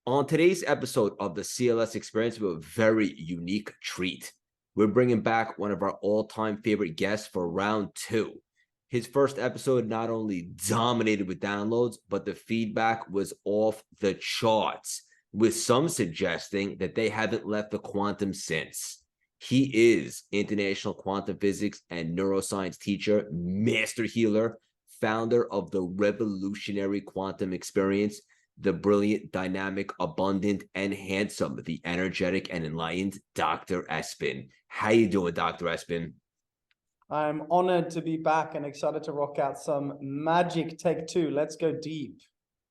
On today's episode of the CLS Experience, we have a very unique treat. We're bringing back one of our all-time favorite guests for round two. His first episode not only dominated with downloads, but the feedback was off the charts, with some suggesting that they haven't left the quantum since. He is international quantum physics and neuroscience teacher, master healer, founder of the revolutionary quantum experience, the brilliant, dynamic, abundant, and handsome, the energetic and enlightened Dr. Espen. How you doing, Dr. Espen? I'm honored to be back and excited to rock out some magic. Take two. Let's go deep.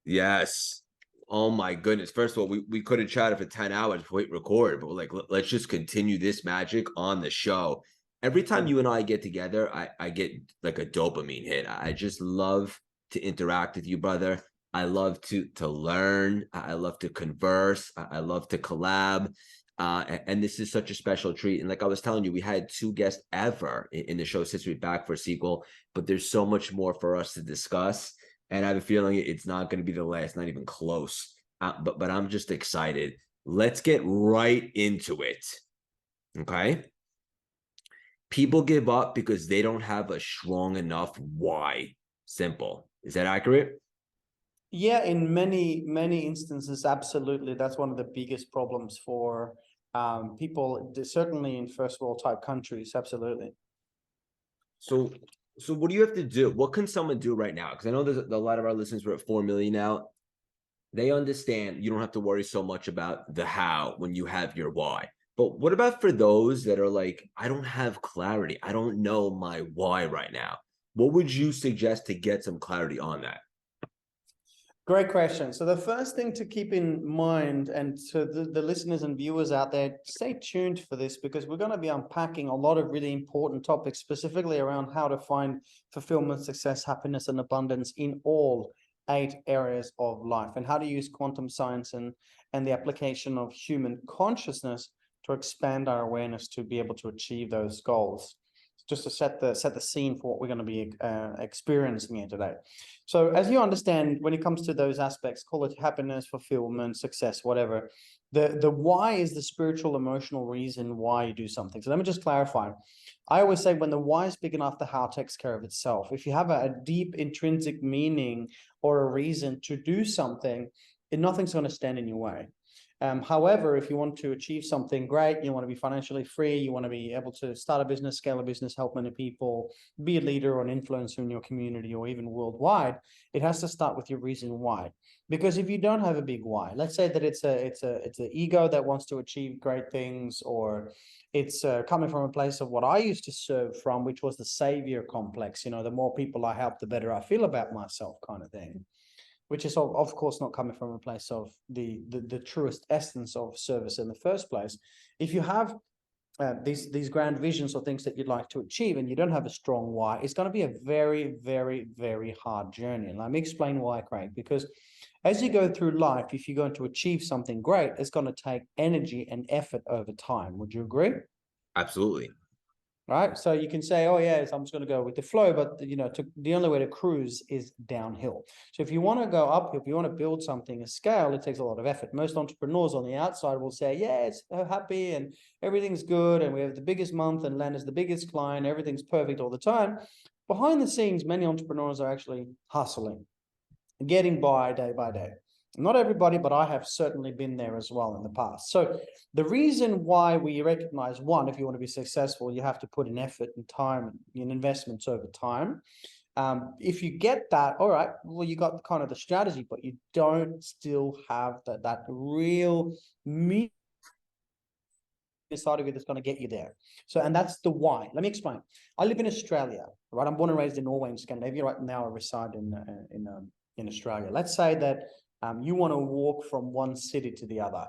Yes. Oh my goodness. First of all, we could have chatted for 10 hours before we recorded, but we're like, let's just continue this magic on the show. Every time you and I get together, I get like a dopamine hit. I just love to interact with you, brother. I love to learn. I love to converse. I love to collab. And this is such a special treat. And like I was telling you, we had two guests ever in the show since we're back for Siegel, but there's so much more for us to discuss. And I have a feeling it's not going to be the last, not even close. But I'm just excited. Let's get right into it. Okay. People give up because they don't have a strong enough why. Simple. Is that accurate? Yeah, in many instances, absolutely. That's one of the biggest problems for people, certainly in first world type countries. Absolutely. So what do you have to do? What can someone do right now? Because I know there's a lot of our listeners, we're at 4 million now. They understand you don't have to worry so much about the how when you have your why. But what about for those that are like, I don't have clarity. I don't know my why right now. What would you suggest to get some clarity on that? Great question. So the first thing to keep in mind, and to the listeners and viewers out there, stay tuned for this, because we're going to be unpacking a lot of really important topics, specifically around how to find fulfillment, success, happiness, and abundance in all 8 areas of life, and how to use quantum science and the application of human consciousness to expand our awareness to be able to achieve those goals. Just to set the scene for what we're going to be experiencing here today. So as you understand, when it comes to those aspects, call it happiness, fulfillment, success, whatever, the why is the spiritual, emotional reason why you do something. So let me just clarify. I always say when the why is big enough, the how takes care of itself. If you have a deep intrinsic meaning or a reason to do something, nothing's going to stand in your way. However, if you want to achieve something great, you want to be financially free, you want to be able to start a business, scale a business, help many people, be a leader or an influencer in your community or even worldwide, it has to start with your reason why. Because if you don't have a big why, let's say that it's an ego that wants to achieve great things, or it's coming from a place of what I used to serve from, which was the savior complex. The more people I help, the better I feel about myself, kind of thing. Which is of course not coming from a place of the truest essence of service in the first place. If you have these grand visions or things that you'd like to achieve and you don't have a strong why, it's going to be a very, very, very hard journey. And let me explain why, Craig. Because as you go through life, if you're going to achieve something great, it's going to take energy and effort over time. Would you agree? Absolutely. Right. So you can say, oh, yes, I'm just going to go with the flow. But, the only way to cruise is downhill. So if you want to go uphill, if you want to build something, a scale, it takes a lot of effort. Most entrepreneurs on the outside will say, yeah, it's happy and everything's good. And we have the biggest month and land is the biggest client. Everything's perfect all the time. Behind the scenes, many entrepreneurs are actually hustling, getting by day. Not everybody, but I have certainly been there as well in the past. So the reason why we recognize, one, if you want to be successful, you have to put in effort and time and investments over time. If you get that, all right, well, you got kind of the strategy, but you don't still have that real meat side of it that's going to get you there. So, and that's the why. Let me explain. I live in Australia, right? I'm born and raised in Norway and Scandinavia. Right now I reside in Australia. Let's say that you want to walk from one city to the other.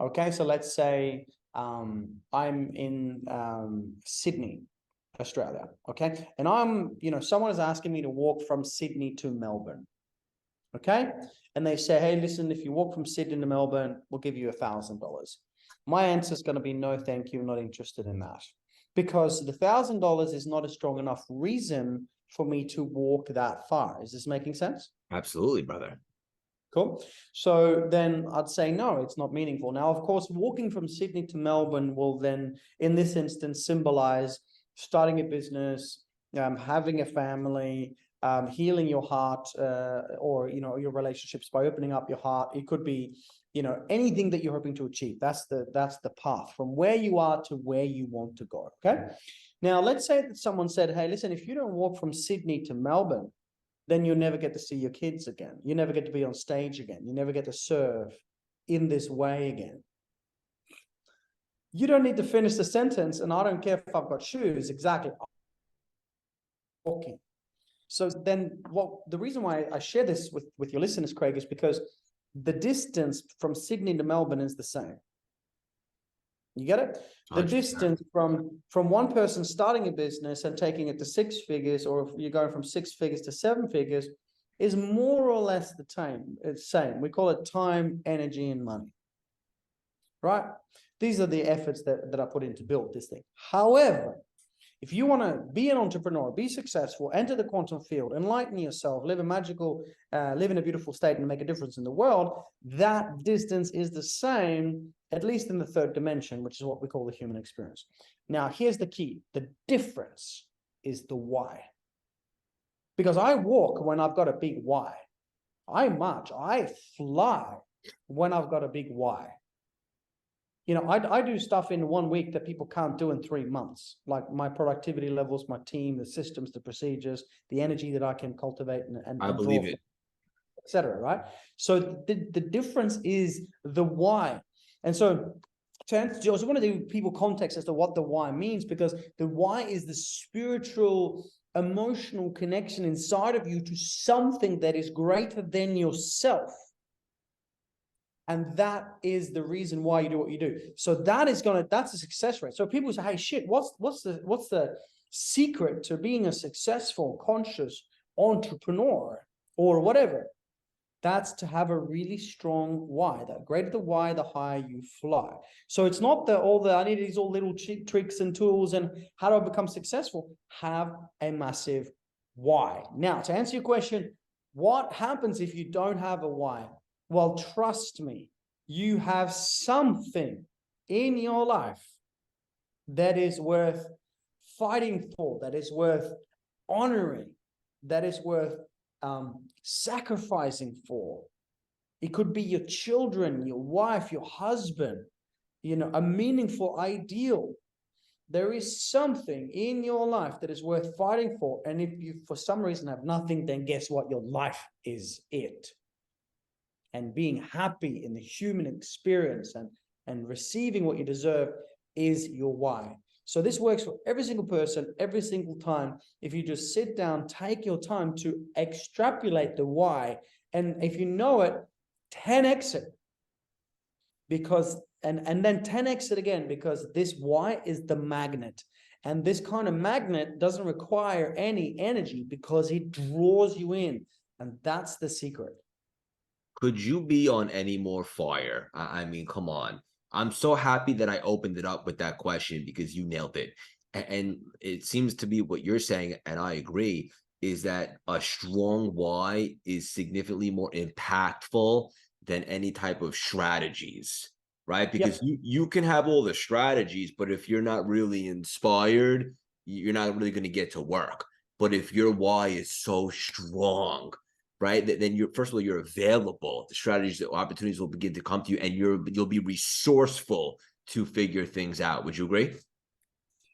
Okay, so let's say I'm in Sydney, Australia. Okay, and someone is asking me to walk from Sydney to Melbourne. Okay, and they say, hey, listen, if you walk from Sydney to Melbourne, we'll give you $1,000. My answer is going to be no, thank you. I'm not interested in that, because the $1,000 is not a strong enough reason for me to walk that far. Is this making sense? Absolutely, brother. Cool. So then I'd say, no, it's not meaningful. Now, of course, walking from Sydney to Melbourne will then, in this instance, symbolize starting a business, having a family, healing your heart, or, your relationships by opening up your heart. It could be, anything that you're hoping to achieve. That's the path from where you are to where you want to go. Okay. Now, let's say that someone said, hey, listen, if you don't walk from Sydney to Melbourne, then you'll never get to see your kids again. You never get to be on stage again. You never get to serve in this way again. You don't need to finish the sentence, and I don't care if I've got shoes, exactly. Walking. So then the reason why I share this with your listeners, Craig, is because the distance from Sydney to Melbourne is the same. You get it? The 100%. Distance from one person starting a business and taking it to 6 figures, or if you're going from 6 figures to 7 figures, is more or less the same. It's same. We call it time, energy, and money. Right? These are the efforts that I put in to build this thing. However, if you want to be an entrepreneur, be successful, enter the quantum field, enlighten yourself, live in a beautiful state and make a difference in the world, that distance is the same, at least in the third dimension, which is what we call the human experience. Now, here's the key. The difference is the why. Because I walk when I've got a big why. I march, I fly when I've got a big why. I do stuff in 1 week that people can't do in 3 months, like my productivity levels, my team, the systems, the procedures, the energy that I can cultivate and I believe it, etc. Right? So the difference is the why. And so I just want to give people context as to what the why means, because the why is the spiritual, emotional connection inside of you to something that is greater than yourself. And that is the reason why you do what you do. So that's a success rate. So people say, hey, shit, what's the secret to being a successful, conscious entrepreneur or whatever? That's to have a really strong why. The greater the why, the higher you fly. So it's not I need these all little tricks and tools and how do I become successful? Have a massive why. Now, to answer your question, what happens if you don't have a why? Well, trust me, you have something in your life that is worth fighting for, that is worth honoring, that is worth sacrificing for. It could be your children, your wife, your husband, a meaningful ideal. There is something in your life that is worth fighting for. And if you, for some reason, have nothing, then guess what? Your life is it. And being happy in the human experience and receiving what you deserve is your why. So this works for every single person, every single time. If you just sit down, take your time to extrapolate the why, and if you know it, 10x it. Because and then 10x it again, because this why is the magnet. And this kind of magnet doesn't require any energy because it draws you in. And that's the secret. Could you be on any more fire? I mean, come on. I'm so happy that I opened it up with that question because you nailed it. And it seems to be what you're saying, and I agree, is that a strong why is significantly more impactful than any type of strategies, right? Because you can have all the strategies, but if you're not really inspired, you're not really going to get to work. But if your why is so strong, right, then first of all, you're available. The strategies, the opportunities will begin to come to you, and you'll be resourceful to figure things out. Would you agree?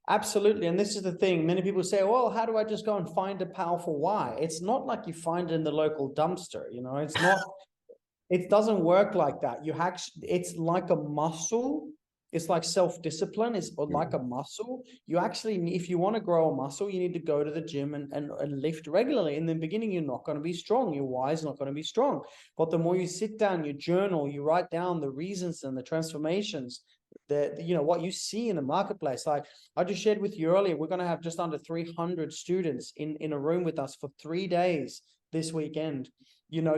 Absolutely. And this is the thing. Many people say, well, how do I just go and find a powerful why? It's not like you find it in the local dumpster. It's not, it doesn't work like that. It's like a muscle. It's like self-discipline. It's like a muscle. You actually, if you want to grow a muscle, you need to go to the gym and lift regularly. In the beginning, you're not going to be strong. Your why is not going to be strong. But the more you sit down, you journal, you write down the reasons and the transformations, what you see in the marketplace. Like I just shared with you earlier, we're going to have just under 300 students in a room with us for 3 days this weekend.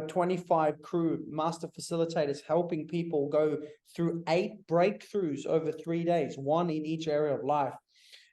25 crew master facilitators helping people go through 8 breakthroughs over 3 days, one in each area of life.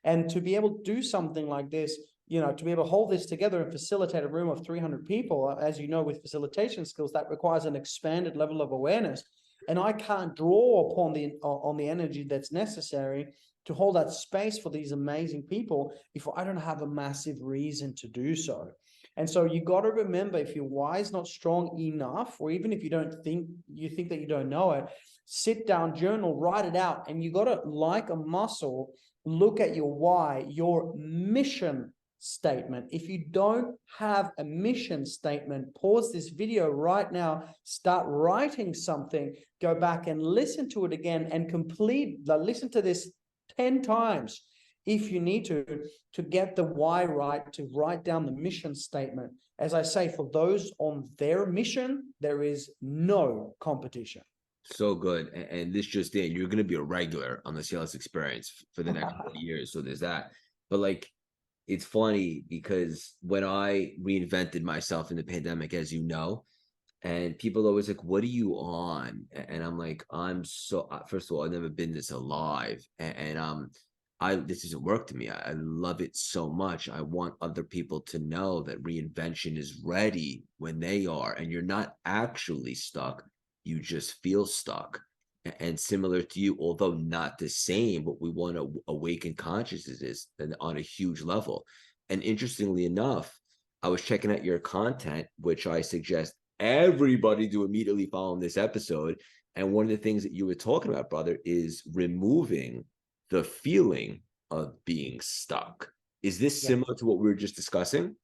And to be able to do something like this to be able to hold this together and facilitate a room of 300 people, as you know, with facilitation skills, that requires an expanded level of awareness. And I can't draw upon the energy that's necessary to hold that space for these amazing people if I don't have a massive reason to do so. And so you got to remember, if your why is not strong enough, or even if you think that you don't know it, sit down, journal, write it out. And you got to, like a muscle, look at your why, your mission statement. If you don't have a mission statement, pause this video right now, start writing something, go back and listen to it again, and listen to this 10 times if you need to get the why right, to write down the mission statement. As I say, for those on their mission, there is no competition. So good. And this just in, you're going to be a regular on the Sales Experience for the next 40 years. So there's that. But like, it's funny because when I reinvented myself in the pandemic, as you know, and people are always like, what are you on? And I'm like, first of all, I've never been this alive. This doesn't work to me. I love it so much. I want other people to know that reinvention is ready when they are, and you're not actually stuck. You just feel stuck. And similar to you, although not the same, but we want to awaken consciousness on a huge level. And interestingly enough, I was checking out your content, which I suggest everybody do immediately following this episode. And one of the things that you were talking about, brother, is removing the feeling of being stuck. Is this similar to what we were just discussing?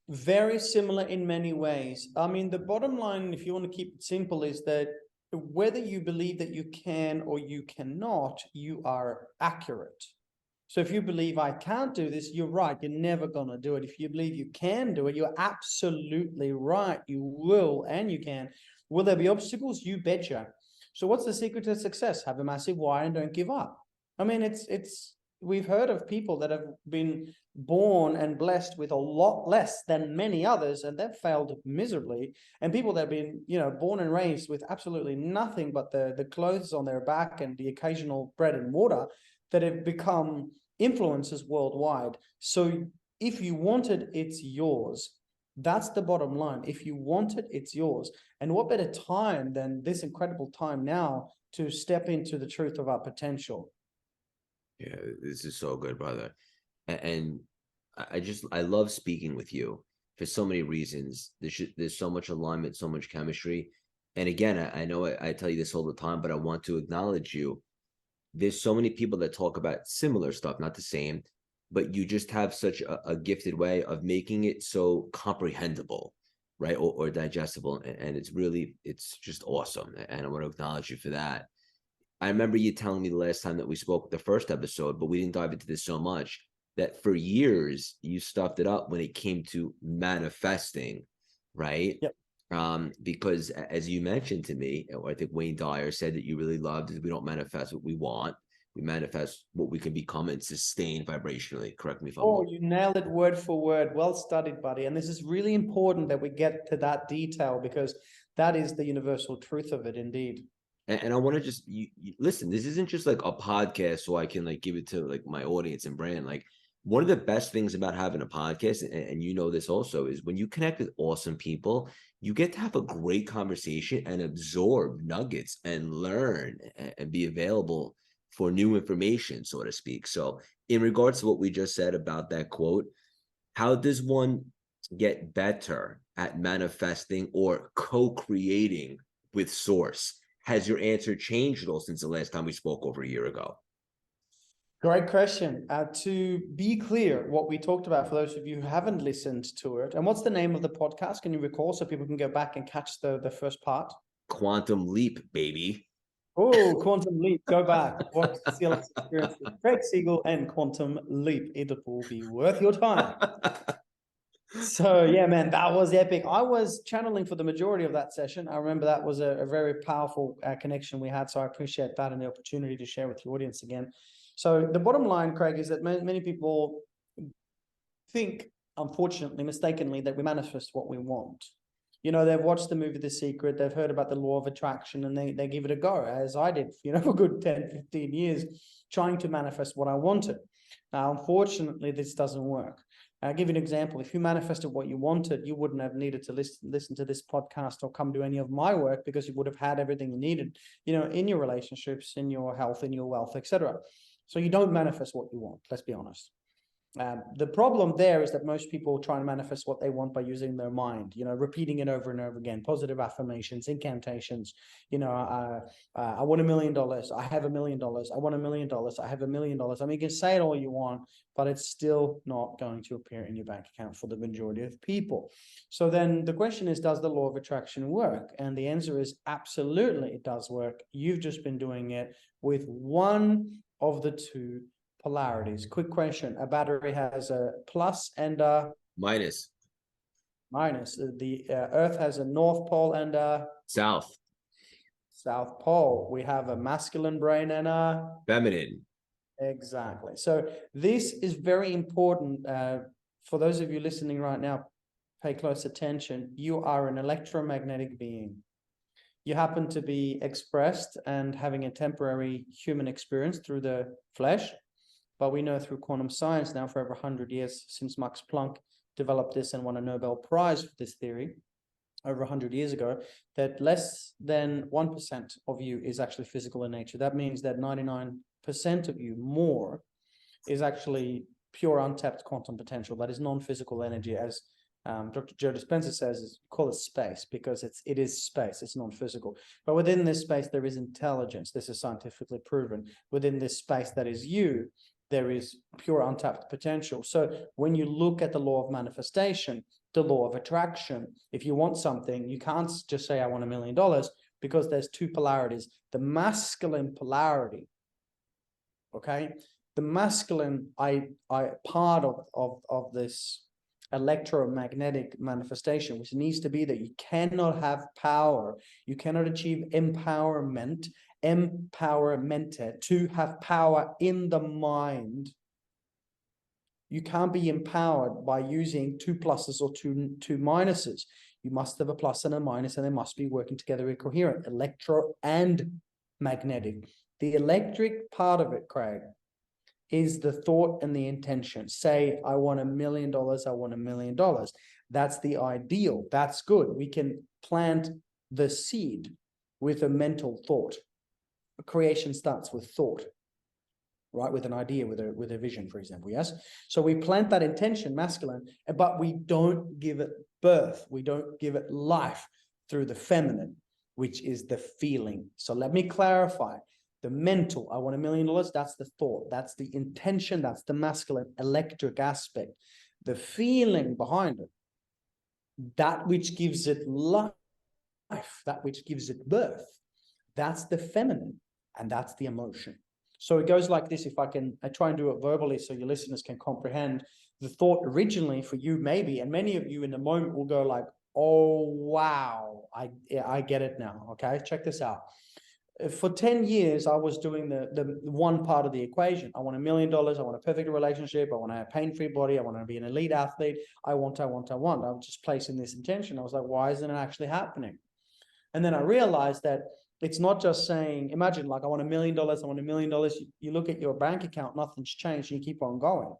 Very similar in many ways. I mean, the bottom line, if you want to keep it simple, is that whether you believe that you can or you cannot, you are accurate. So if you believe I can't do this, you're right. You're never going to do it. If you believe you can do it, you're absolutely right. You will, and you can. Will there be obstacles? You betcha. So what's the secret to success? Have a massive why and don't give up. I mean, we've heard of people that have been born and blessed with a lot less than many others, and they've failed miserably. And people that have been, born and raised with absolutely nothing but the clothes on their back and the occasional bread and water, that have become influencers worldwide. So if you want it, it's yours. That's the bottom line. If you want it, it's yours. And what better time than this incredible time now to step into the truth of our potential? Yeah, this is so good, brother. And I love speaking with you for so many reasons. There's so much alignment, so much chemistry. And again, I know I tell you this all the time, but I want to acknowledge you. There's so many people that talk about similar stuff, not the same, but you just have such a gifted way of making it so comprehensible, right? Or digestible. And it's just awesome. And I want to acknowledge you for that. I remember you telling me the last time that we spoke, the first episode, but we didn't dive into this so much, that for years you stuffed it up when it came to manifesting, right? Yep. Because as you mentioned to me, or I think Wayne Dyer said that you really loved is we don't manifest what we want. We manifest what we can become and sustain vibrationally. Correct me if I'm wrong. You nailed it word for word. Well studied, buddy. And this is really important that we get to that detail, because that is the universal truth of it indeed. And I want to just you listen, this isn't just like a podcast so I can like give it to like my audience and brand. Like, one of the best things about having a podcast, and you know this also, is when you connect with awesome people, you get to have a great conversation and absorb nuggets and learn and be available for new information, so to speak. So in regards to what we just said about that quote, how does one get better at manifesting or co-creating with source? Has your answer changed at all since the last time we spoke over a year ago? Great question. To be clear, what we talked about, for those of you who haven't listened to it, and what's the name of the podcast? Can you recall, so people can go back and catch the first part? Quantum Leap, baby. Oh, Quantum Leap. Go back. Watch the CLS Experience with Craig Siegel and Quantum Leap. It will be worth your time. So yeah, man, that was epic. I was channeling for the majority of that session. I remember that was a very powerful connection we had. So I appreciate that and the opportunity to share with the audience again. So the bottom line, Craig, is that many people think, unfortunately, mistakenly, that we manifest what we want. They've watched the movie The Secret, they've heard about the law of attraction, and they give it a go, as I did, for a good 10, 15 years, trying to manifest what I wanted. Now, unfortunately, this doesn't work. I'll give you an example. If you manifested what you wanted, you wouldn't have needed to listen to this podcast or come to any of my work, because you would have had everything you needed, in your relationships, in your health, in your wealth, etc. So you don't manifest what you want, let's be honest. The problem there is that most people try and manifest what they want by using their mind, repeating it over and over again, positive affirmations, incantations. I want $1 million. I have $1 million. I want $1 million. I have $1 million. I mean, you can say it all you want, but it's still not going to appear in your bank account for the majority of people. So then the question is, does the law of attraction work? And the answer is absolutely, it does work. You've just been doing it with one of the two polarities. Quick question: a battery has a plus and a minus. The Earth has a north pole and a south pole. We have a masculine brain and a feminine. Exactly. So this is very important. For those of you listening right now, pay close attention. You are an electromagnetic being. You happen to be expressed and having a temporary human experience through the flesh. But we know through quantum science now, for over 100 years, since Max Planck developed this and won a Nobel Prize for this theory over 100 years ago, that less than 1% of you is actually physical in nature. That means that 99% of you, more, is actually pure untapped quantum potential. That is non-physical energy, as Dr. Joe Dispenza says, call it space, because it is space, it's non-physical. But within this space, there is intelligence. This is scientifically proven. Within this space that is you, there is pure untapped potential. So when you look at the law of manifestation, the law of attraction, if you want something, you can't just say, I want $1 million, because there's two polarities. The masculine polarity, okay? The masculine part of this electromagnetic manifestation, which needs to be that you cannot have power, you cannot achieve empowerment to have power in the mind. You can't be empowered by using two pluses or two minuses. You must have a plus and a minus, and they must be working together in coherent, electro and magnetic. The electric part of it, Craig, is the thought and the intention. Say, I want $1 million, I want $1 million. That's the ideal. That's good. We can plant the seed with a mental thought. Creation starts with thought, right? With an idea, with a vision, for example, yes? So we plant that intention, masculine, but we don't give it birth. We don't give it life through the feminine, which is the feeling. So let me clarify. The mental, I want $1 million, that's the thought, that's the intention, that's the masculine electric aspect. The feeling behind it, that which gives it life, that which gives it birth, that's the feminine, and that's the emotion. So it goes like this. If I try and do it verbally so your listeners can comprehend. The thought originally for you, maybe, and many of you in the moment will go like, oh, wow, I get it now. Okay, check this out. For 10 years, I was doing the one part of the equation. I want $1 million. I want a perfect relationship. I want to have a pain-free body. I want to be an elite athlete. I want. I was just placing this intention. I was like, why isn't it actually happening? And then I realized that it's not just saying, imagine like, I want $1 million. I want $1 million. You look at your bank account, nothing's changed. And you keep on going.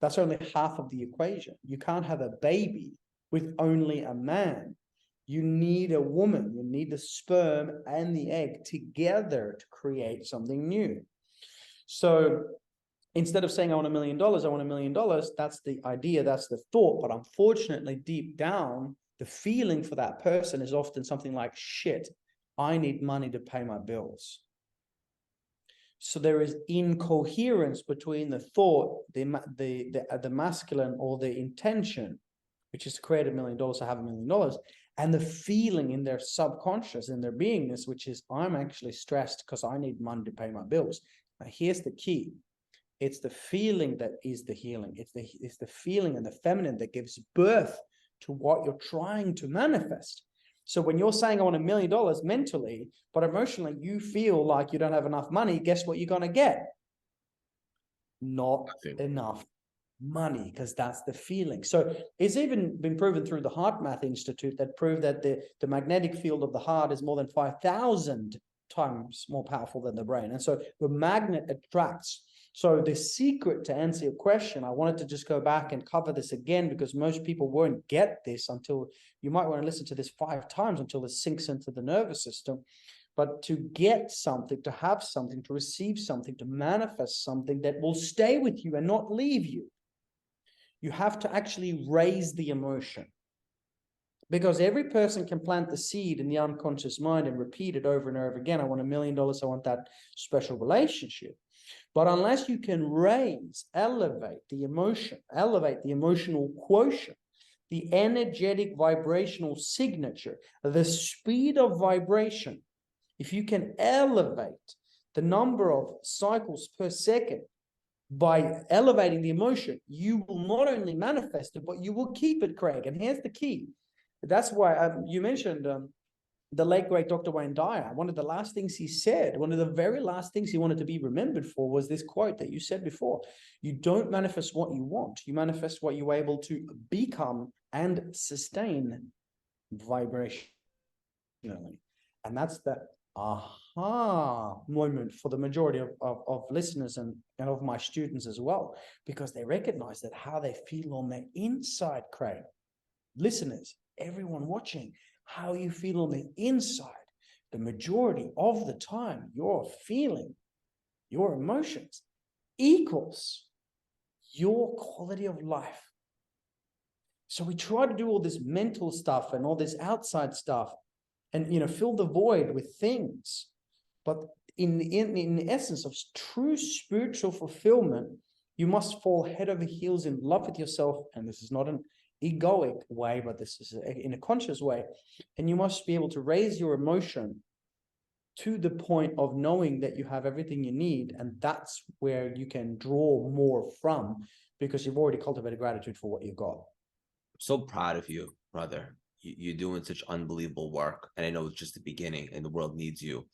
That's only half of the equation. You can't have a baby with only a man. You need a woman, you need the sperm and the egg together to create something new. So instead of saying I want $1 million, I want $1 million, that's the idea, that's the thought. But unfortunately, deep down, the feeling for that person is often something like, shit, I need money to pay my bills. So there is incoherence between the thought, the masculine or the intention, which is to create $1 million, to have $1 million, and the feeling in their subconscious, in their beingness, which is, I'm actually stressed because I need money to pay my bills. Now, here's the key. It's the feeling that is the healing. It's the feeling and the feminine that gives birth to what you're trying to manifest. So when you're saying I want $1 million mentally, but emotionally you feel like you don't have enough money, guess what you're going to get? Not enough money, because that's the feeling. So it's even been proven through the Heart Math Institute that proved that the magnetic field of the heart is more than 5,000 times more powerful than the brain. And so the magnet attracts So the secret to answer your question, I wanted to just go back and cover this again because most people won't get this until, you might want to listen to this 5 times until it sinks into the nervous system. But to get something, to have something, to receive something, to manifest something that will stay with you and not leave you, you have to actually raise the emotion. Because every person can plant the seed in the unconscious mind and repeat it over and over again. I want $1 million. I want that special relationship. But unless you can raise, elevate the emotion, elevate the emotional quotient, the energetic vibrational signature, the speed of vibration, if you can elevate the number of cycles per second by elevating the emotion, you will not only manifest it, but you will keep it, Craig. And here's the key. That's why you mentioned the late, great Dr. Wayne Dyer. One of the last things he said, one of the very last things he wanted to be remembered for was this quote that you said before. You don't manifest what you want. You manifest what you're able to become and sustain vibrationally. And that's the aha moment for the majority of listeners and of my students as well, because they recognize that how they feel on the inside, Craig. Listeners, everyone watching, how you feel on the inside, the majority of the time, your feeling, your emotions equals your quality of life. So we try to do all this mental stuff and all this outside stuff and, fill the void with things. But in the essence of true spiritual fulfillment, you must fall head over heels in love with yourself. And this is not an egoic way, but this is in a conscious way. And you must be able to raise your emotion to the point of knowing that you have everything you need. And that's where you can draw more from, because you've already cultivated gratitude for what you've got. I'm so proud of you, brother. You're doing such unbelievable work. And I know it's just the beginning and the world needs you.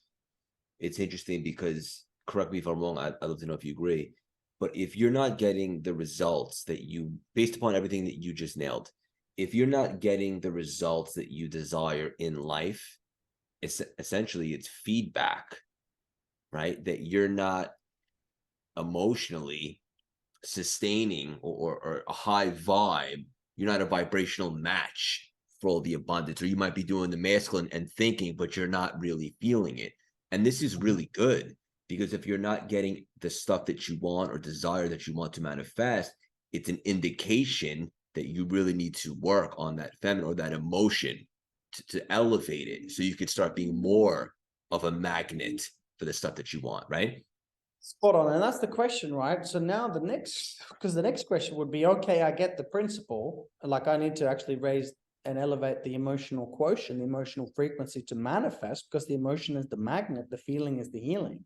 It's interesting because, correct me if I'm wrong, I'd love to know if you agree, but if you're not getting the results that you, based upon everything that you just nailed, if you're not getting the results that you desire in life, it's essentially it's feedback, right? That you're not emotionally sustaining or a high vibe. You're not a vibrational match for all the abundance, or you might be doing the masculine and thinking, but you're not really feeling it. And this is really good, because if you're not getting the stuff that you want or desire that you want to manifest, it's an indication that you really need to work on that feminine or that emotion to elevate it, so you could start being more of a magnet for the stuff that you want, right? Spot on. And that's the question, right? So now the next question would be, okay, I get the principle. Like, I need to actually raise and elevate the emotional quotient, the emotional frequency to manifest, because the emotion is the magnet, the feeling is the healing,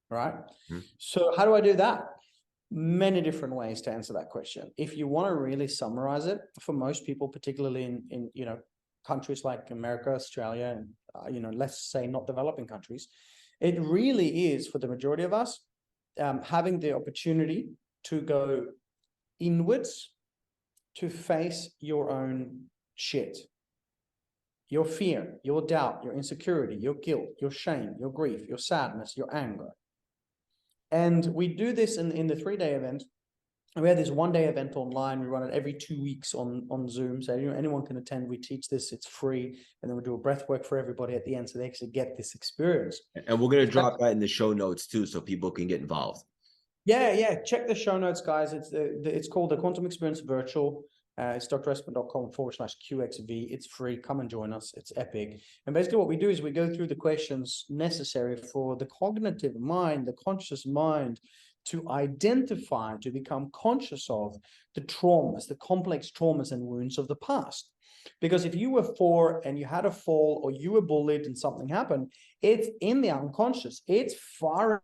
right? Mm-hmm. So how do I do that? Many different ways to answer that question. If you want to really summarize it, for most people, particularly in countries like America, Australia, and let's say not developing countries, it really is, for the majority of us, having the opportunity to go inwards, to face your own shit, your fear, your doubt, your insecurity, your guilt, your shame, your grief, your sadness, your anger. And we do this in the 3-day event. We had this 1-day event online. We run it every 2 weeks on Zoom. So anyone can attend. We teach this. It's free. And then we do a breath work for everybody at the end, so they actually get this experience. And we're going to drop that in the show notes too, so people can get involved. Yeah. Check the show notes, guys. It's called the Quantum Experience Virtual. It's drespen.com/QXV. It's free. Come and join us. It's epic. And basically what we do is we go through the questions necessary for the cognitive mind, the conscious mind, to identify, to become conscious of the traumas, the complex traumas and wounds of the past. Because if you were 4 and you had a fall, or you were bullied and something happened, it's in the unconscious. It's firing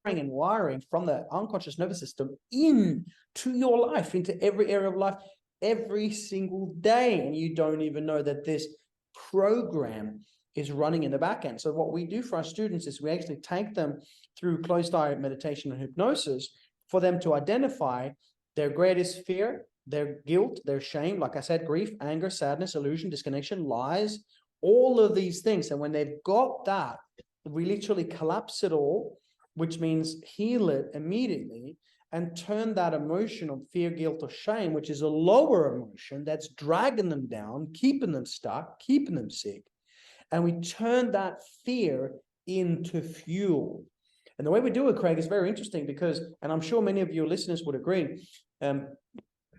and wiring from the unconscious nervous system into your life, into every area of life, every single day. And you don't even know that this program is running in the back end. So what we do for our students is we actually take them through closed-eye meditation and hypnosis for them to identify their greatest fear, their guilt, their shame, like I said, grief, anger, sadness, illusion, disconnection, lies, all of these things. And when they've got that, we literally collapse it all which means heal it immediately and turn that emotion of fear, guilt, or shame, which is a lower emotion that's dragging them down, keeping them stuck, keeping them sick. And we turn that fear into fuel. And the way we do it, Craig, is very interesting because, and I'm sure many of your listeners would agree,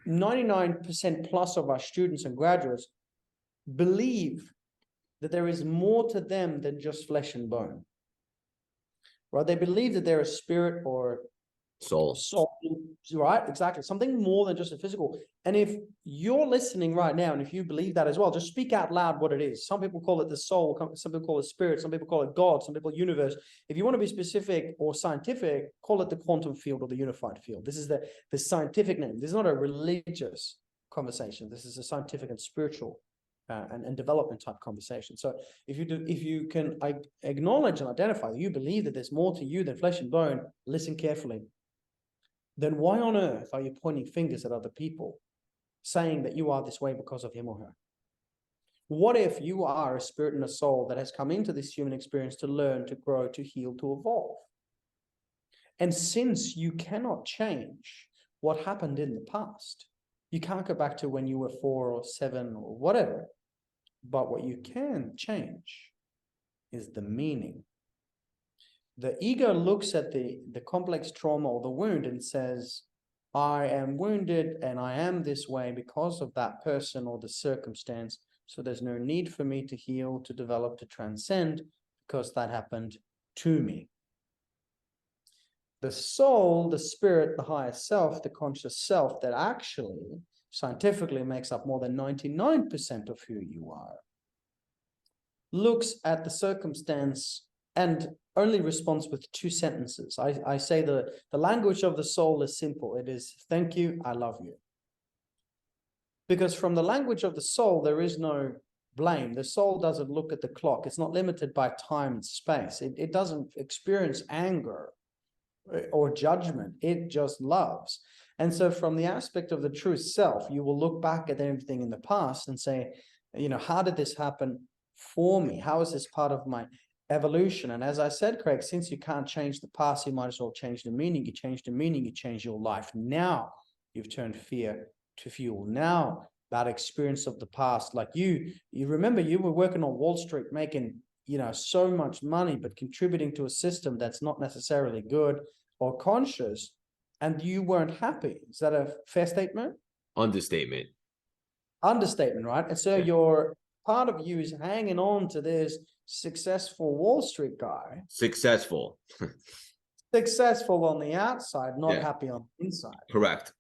99% plus of our students and graduates believe that there is more to them than just flesh and bone. Right? They believe that they're a spirit or Soul, right? Exactly. Something more than just a physical. And if you're listening right now, and if you believe that as well, just speak out loud what it is. Some people call it the soul, some people call it spirit, some people call it God, some people universe. If you want to be specific or scientific, call it the quantum field or the unified field. This is the scientific name. This is not a religious conversation. This is a scientific and spiritual and development type conversation. So if you can acknowledge and identify that you believe that there's more to you than flesh and bone, listen carefully. Then why on earth are you pointing fingers at other people, saying that you are this way because of him or her? What if you are a spirit and a soul that has come into this human experience to learn, to grow, to heal, to evolve? And since you cannot change what happened in the past, you can't go back to when you were 4 or 7 or whatever, but what you can change is the meaning. The ego looks at the complex trauma or the wound and says, I am wounded and I am this way because of that person or the circumstance. So there's no need for me to heal, to develop, to transcend, because that happened to me. The soul, the spirit, the higher self, the conscious self that actually scientifically makes up more than 99% of who you are, looks at the circumstance and only responds with 2 sentences. I say the language of the soul is simple. It is, thank you, I love you. Because from the language of the soul, there is no blame. The soul doesn't look at the clock. It's not limited by time and space. It doesn't experience anger or judgment. It just loves. And so from the aspect of the true self, you will look back at everything in the past and say, how did this happen for me? How is this part of my evolution? And as I said, Craig, since you can't change the past, you might as well change the meaning. You change the meaning, you change your life. Now you've turned fear to fuel. Now that experience of the past, like you remember you were working on Wall Street, making, so much money, but contributing to a system that's not necessarily good or conscious, and you weren't happy. Is that a fair statement? understatement. Understatement, right? And so your part of you is hanging on to this successful Wall Street guy. Successful On the outside, not happy on the inside. Correct.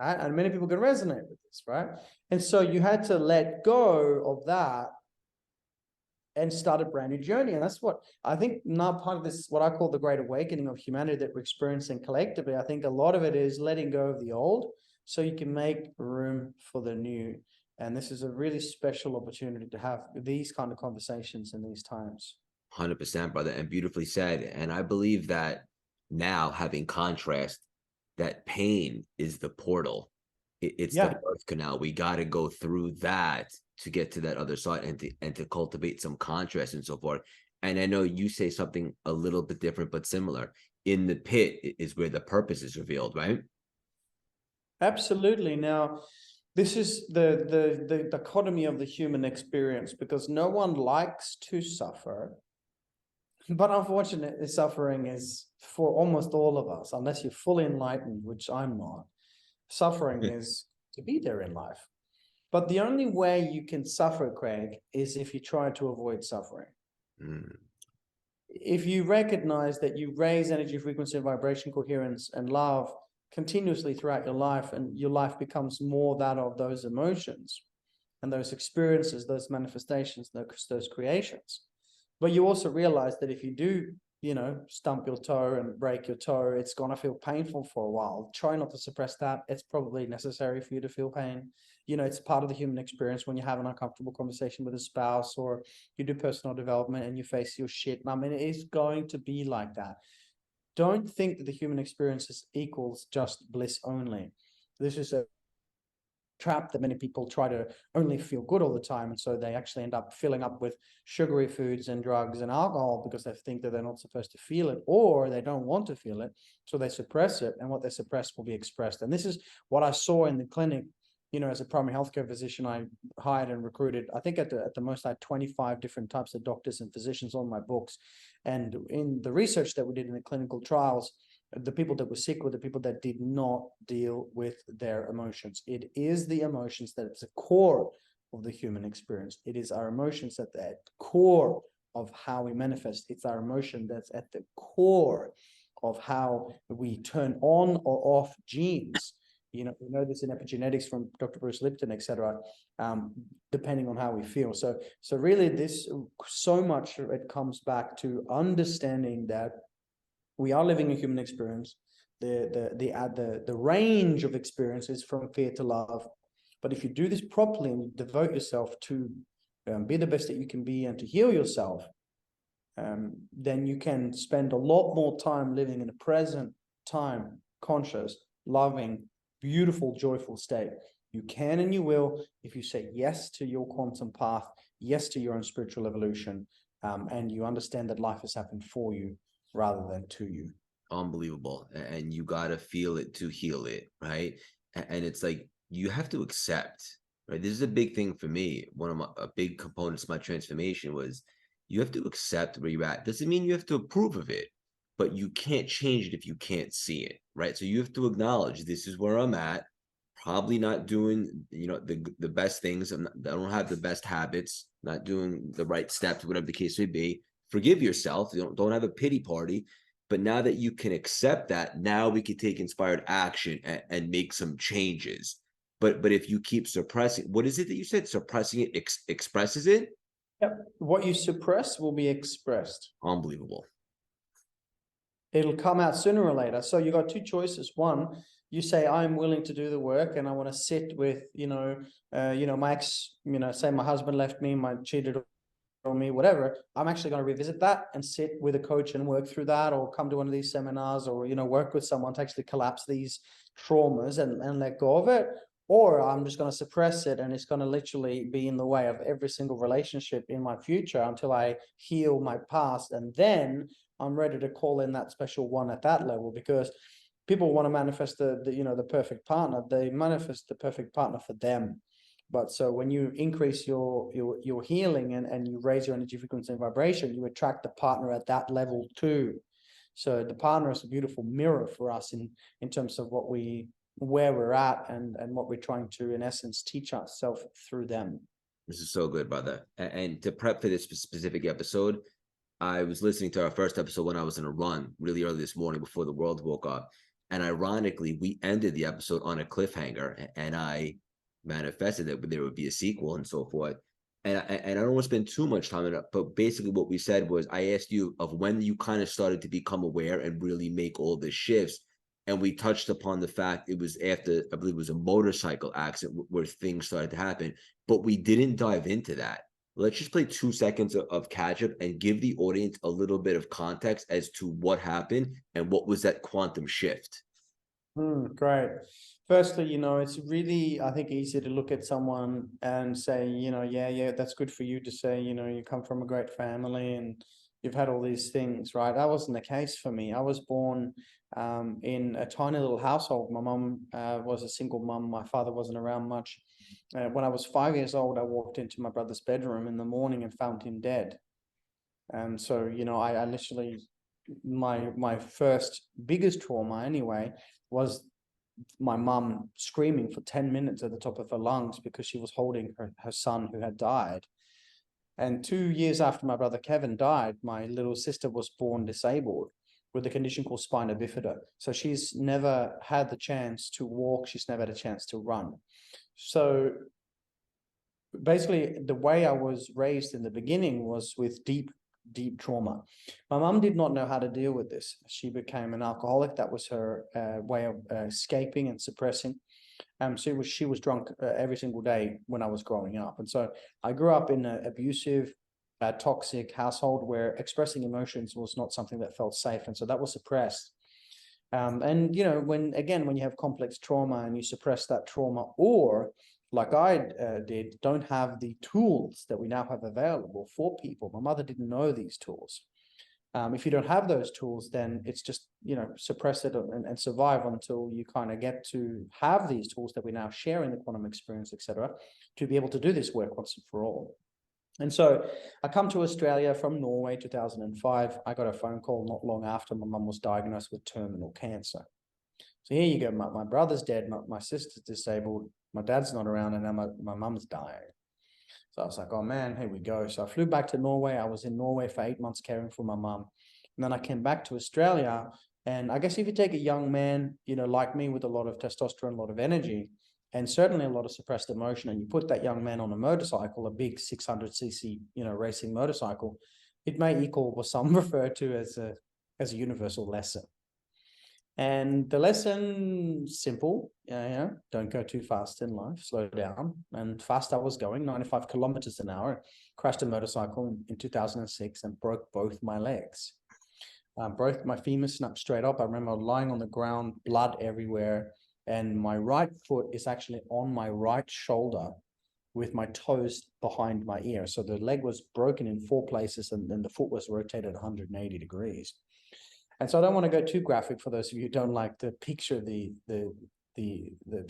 Right? And many people can resonate with this, right? And so you had to let go of that and start a brand new journey. And that's what I think now part of this, what I call the great awakening of humanity that we're experiencing collectively. I think a lot of it is letting go of the old so you can make room for the new. And this is a really special opportunity to have these kind of conversations in these times. 100%, brother, and beautifully said. And I believe that now, having contrast, that pain is the portal. It's the birth canal. We got to go through that to get to that other side and to cultivate some contrast and so forth. And I know you say something a little bit different, but similar. In the pit is where the purpose is revealed, right? Absolutely. Now, this is the dichotomy of the human experience, because no one likes to suffer. But unfortunately, suffering is for almost all of us, unless you're fully enlightened, which I'm not. Suffering is to be there in life. But the only way you can suffer, Craig, is if you try to avoid suffering. If you recognize that you raise energy, frequency, vibration, coherence, and love continuously throughout your life, and your life becomes more that of those emotions and those experiences, those manifestations, those creations. But you also realize that if you do, stump your toe and break your toe, it's going to feel painful for a while. Try not to suppress that. It's probably necessary for you to feel pain. It's part of the human experience when you have an uncomfortable conversation with a spouse, or you do personal development and you face your shit. I mean, it is going to be like that. Don't think that the human experience equals just bliss only. This is trap that many people try to only feel good all the time. And so they actually end up filling up with sugary foods and drugs and alcohol because they think that they're not supposed to feel it, or they don't want to feel it. So they suppress it, and what they suppress will be expressed. And this is what I saw in the clinic. As a primary healthcare physician, I hired and recruited, I think at the most, I had 25 different types of doctors and physicians on my books. And in the research that we did in the clinical trials, the people that were sick were the people that did not deal with their emotions. It is the emotions that is the core of the human experience. It is our emotions at the core of how we manifest. It's our emotion that's at the core of how we turn on or off genes. We know this in epigenetics from Dr. Bruce Lipton, etc., depending on how we feel. So really so much it comes back to understanding that we are living a human experience. The range of experiences from fear to love. But if you do this properly and you devote yourself to be the best that you can be and to heal yourself, then you can spend a lot more time living in a present time, conscious, loving, beautiful, joyful state. You can and you will if you say yes to your quantum path, yes to your own spiritual evolution, and you understand that life has happened for you rather than to you. Unbelievable. And you got to feel it to heal it, right? And it's like you have to accept, right? This is a big thing for me. A big components of my transformation was you have to accept where you're at. Doesn't mean you have to approve of it, but you can't change it if you can't see it, right? So you have to acknowledge this is where I'm at. Probably not doing, the best things. I don't have the best habits, not doing the right steps, whatever the case may be. Forgive yourself. Don't have a pity party. But now that you can accept that, now we can take inspired action and make some changes. But if you keep suppressing, what is it that you said? Suppressing it expresses it? Yep. What you suppress will be expressed. Unbelievable. It'll come out sooner or later. So you got two choices. One, you say, I'm willing to do the work and I want to sit with, my ex, say my husband left me, my cheated on me, whatever. I'm actually going to revisit that and sit with a coach and work through that, or come to one of these seminars, or, work with someone to actually collapse these traumas and let go of it. Or I'm just going to suppress it, and it's going to literally be in the way of every single relationship in my future until I heal my past. And then I'm ready to call in that special one at that level, because people want to manifest the perfect partner. They manifest the perfect partner for them. But so when you increase your healing and you raise your energy frequency and vibration, you attract the partner at that level too. So the partner is a beautiful mirror for us in terms of where we're at and what we're trying to, in essence, teach ourselves through them. This is so good, brother. And to prep for this specific episode, I was listening to our first episode when I was in a run really early this morning before the world woke up. And ironically, we ended the episode on a cliffhanger, and I manifested that there would be a sequel and so forth. And I don't want to spend too much time on it, but basically what we said was, I asked you of when you kind of started to become aware and really make all the shifts. And we touched upon the fact it was after, I believe it was a motorcycle accident where things started to happen, but we didn't dive into that. Let's just play 2 seconds of catch up and give the audience a little bit of context as to what happened and what was that quantum shift. Great. Firstly, it's really, I think, easy to look at someone and say, yeah, that's good for you to say, you come from a great family and you've had all these things, right? That wasn't the case for me. I was born in a tiny little household. My mom was a single mom. My father wasn't around much. When I was 5 years old, I walked into my brother's bedroom in the morning and found him dead. And so, I literally, my first biggest trauma anyway was my mum screaming for 10 minutes at the top of her lungs because she was holding her son who had died. And 2 years after my brother Kevin died, my little sister was born disabled with a condition called spina bifida. So she's never had the chance to walk. She's never had a chance to run. So basically, the way I was raised in the beginning was with deep trauma. My mum did not know how to deal with this. She became an alcoholic. That was her way of escaping and suppressing. So she was drunk every single day when I was growing up. And so I grew up in an abusive, toxic household where expressing emotions was not something that felt safe. And so that was suppressed. And you know, when you have complex trauma and you suppress that trauma, or like I did, don't have the tools that we now have available for people. My mother didn't know these tools. If you don't have those tools, then it's just, you know, suppress it and survive until you kind of get to have these tools that we now share in the quantum experience, etc., to be able to do this work once and for all. And so I come to Australia from Norway, 2005. I got a phone call not long after my mum was diagnosed with terminal cancer. So here you go, my brother's dead, my sister's disabled, my dad's not around, and now my mum's dying. So I was like, oh man, here we go. So I flew back to Norway. I was in Norway for 8 months caring for my mum. And then I came back to Australia. And I guess if you take a young man, you know, like me, with a lot of testosterone, a lot of energy, and certainly a lot of suppressed emotion, and you put that young man on a motorcycle, a big 600cc, you know, racing motorcycle, it may equal what some refer to as a universal lesson. And the lesson, simple, don't go too fast in life, slow down. And fast I was going, 95 kilometers an hour, crashed a motorcycle in 2006 and broke both my legs. Both my femurs snapped straight up. I remember lying on the ground, blood everywhere. And my right foot is actually on my right shoulder with my toes behind my ear. So the leg was broken in 4 places, and then the foot was rotated 180 degrees. And so I don't want to go too graphic for those of you who don't like to picture the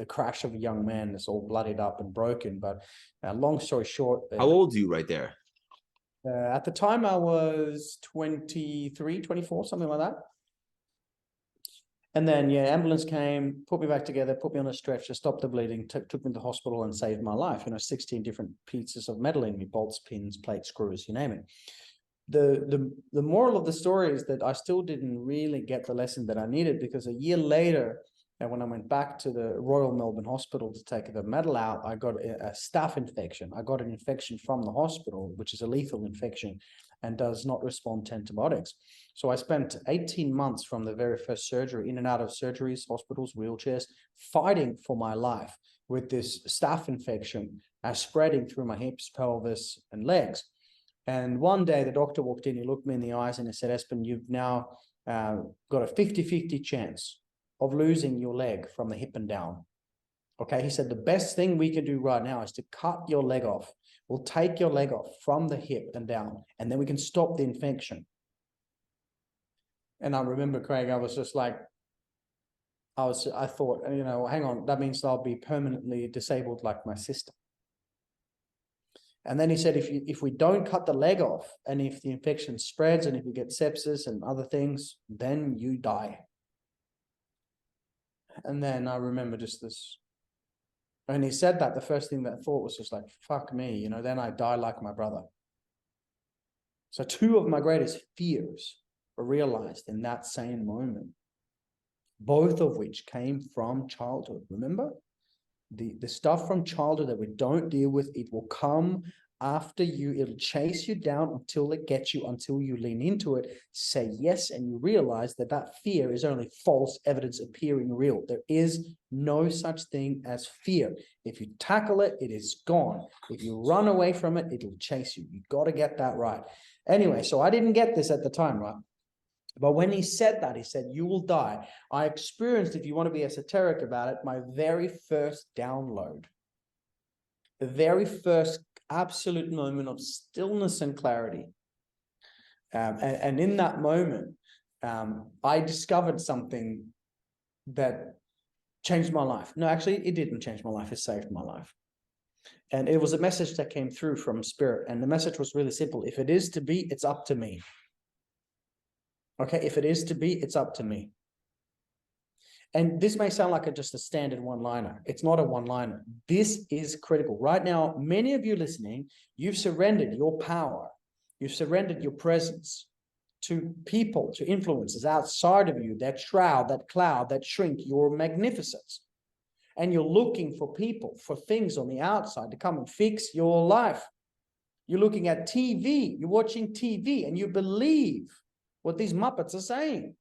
crash of a young man that's all bloodied up and broken. But long story short, how old are you right there? At the time I was 23, 24, something like that. And then, ambulance came, put me back together, put me on a stretcher, stopped the bleeding, took me to the hospital and saved my life. 16 different pieces of metal in me, bolts, pins, plates, screws, you name it. The moral of the story is that I still didn't really get the lesson that I needed, because a year later, and when I went back to the Royal Melbourne Hospital to take the metal out, I got a staph infection. I got an infection from the hospital, which is a lethal infection and does not respond to antibiotics. So I spent 18 months from the very first surgery, in and out of surgeries, hospitals, wheelchairs, fighting for my life with this staph infection spreading through my hips, pelvis, and legs. And one day the doctor walked in, he looked me in the eyes and he said, Espen, you've now got a 50-50 chance of losing your leg from the hip and down. Okay, he said, the best thing we can do right now is to cut your leg off. We'll take your leg off from the hip and down, and then we can stop the infection. And I remember, Craig, I was just like, I thought, hang on, that means I'll be permanently disabled like my sister. And then he said, if we don't cut the leg off, and if the infection spreads, and if you get sepsis and other things, then you die. And then I remember just this, when he said that, the first thing that I thought was just like, fuck me, then I die like my brother. So 2 of my greatest fears were realized in that same moment, both of which came from childhood. Remember? The stuff from childhood that we don't deal with, it will come after you. It'll chase you down until it gets you, until you lean into it, say yes, and you realize that that fear is only false evidence appearing real. There is no such thing as fear. If you tackle it, it is gone. If you run away from it, it'll chase you. You got to get that right. Anyway, so I didn't get this at the time, right? But when he said that, he said, you will die. I experienced, if you want to be esoteric about it, my very first download. The very first absolute moment of stillness and clarity. And in that moment, I discovered something that changed my life. No, actually, it didn't change my life. It saved my life. And it was a message that came through from Spirit. And the message was really simple. If it is to be, it's up to me. Okay, if it is to be, it's up to me. And this may sound like just a standard one-liner. It's not a one-liner. This is critical. Right now, many of you listening, you've surrendered your power. You've surrendered your presence to people, to influences outside of you that shroud, that cloud, that shrink your magnificence. And you're looking for people, for things on the outside to come and fix your life. You're looking at TV, you're watching TV, and you believe what these Muppets are saying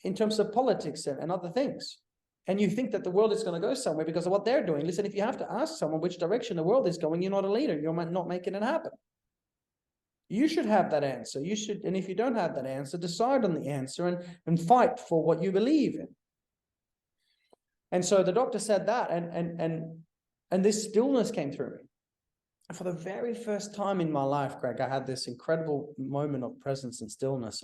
in terms of politics and other things. And you think that the world is going to go somewhere because of what they're doing. Listen, if you have to ask someone which direction the world is going, you're not a leader. You're not making it happen. You should have that answer. You should, and if you don't have that answer, decide on the answer and fight for what you believe in. And so the doctor said that, and this stillness came through me. And for the very first time in my life, Greg, I had this incredible moment of presence and stillness.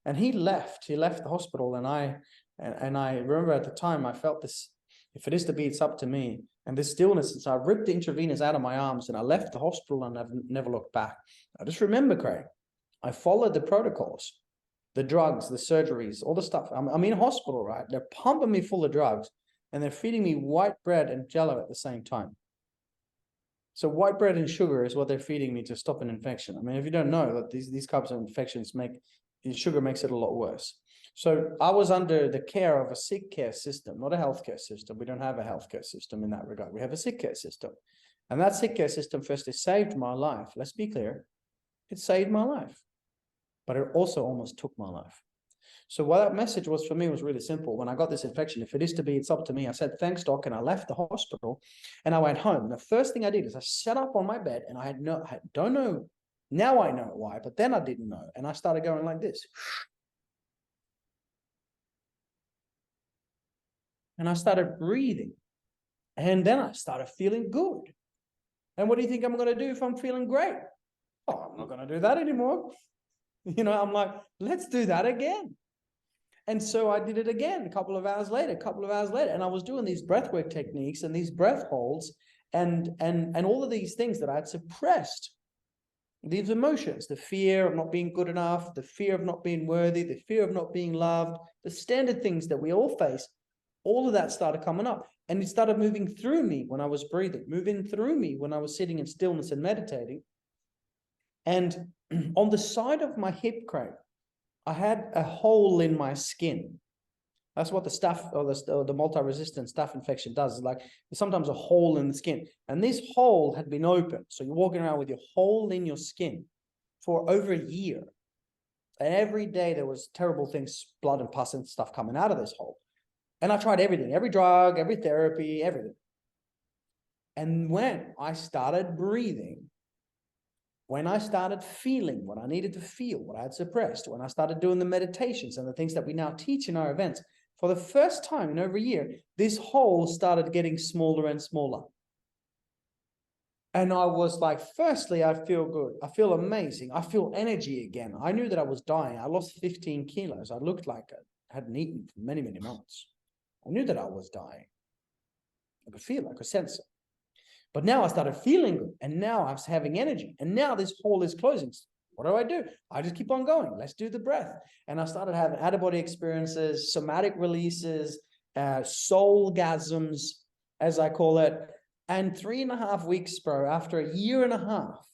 And he left the hospital, and I remember at the time I felt this, if it is to be, it's up to me. And this stillness, and so I ripped the intravenous out of my arms and I left the hospital and I've never looked back. I just remember, Craig, I followed the protocols, the drugs, the surgeries, all the stuff. I'm in hospital, right? They're pumping me full of drugs and they're feeding me white bread and jello at the same time. So white bread and sugar is what they're feeding me to stop an infection. I mean, if you don't know that these types of infections sugar makes it a lot worse. So I was under the care of a sick care system, not a healthcare system. We don't have a healthcare system in that regard. We have a sick care system. And that sick care system firstly saved my life. Let's be clear. It saved my life. But it also almost took my life. So what that message was for me was really simple. When I got this infection, if it is to be, it's up to me. I said, thanks, doc. And I left the hospital and I went home. And the first thing I did is I sat up on my bed and I don't know. Now I know why, but then I didn't know. And I started going like this. And I started breathing. And then I started feeling good. And what do you think I'm going to do if I'm feeling great? Oh, I'm not going to do that anymore. You know, I'm like, let's do that again. And so I did it again a couple of hours later. And I was doing these breathwork techniques and these breath holds and all of these things that I had suppressed. These emotions, the fear of not being good enough, the fear of not being worthy, the fear of not being loved, the standard things that we all face, all of that started coming up. And it started moving through me when I was breathing, moving through me when I was sitting in stillness and meditating. And on the side of my hip, Craig, I had a hole in my skin. That's what the staph or the multi-resistant staph infection does. It's like sometimes a hole in the skin. And this hole had been open. So you're walking around with your hole in your skin for over a year. And every day there was terrible things, blood and pus and stuff coming out of this hole. And I tried everything, every drug, every therapy, everything. And when I started breathing, when I started feeling what I needed to feel, what I had suppressed, when I started doing the meditations and the things that we now teach in our events, for the first time in over a year, this hole started getting smaller and smaller. And I was like, firstly, I feel good. I feel amazing. I feel energy again. I knew that I was dying. I lost 15 kilos. I looked like I hadn't eaten for many, many months. I knew that I was dying. I could feel it. I could sense it. But now I started feeling good. And now I was having energy. And now this hole is closing. What do? I just keep on going. Let's do the breath. And I started having out-of-body experiences, somatic releases, soulgasms, as I call it. And 3.5 weeks, bro, after a year and a half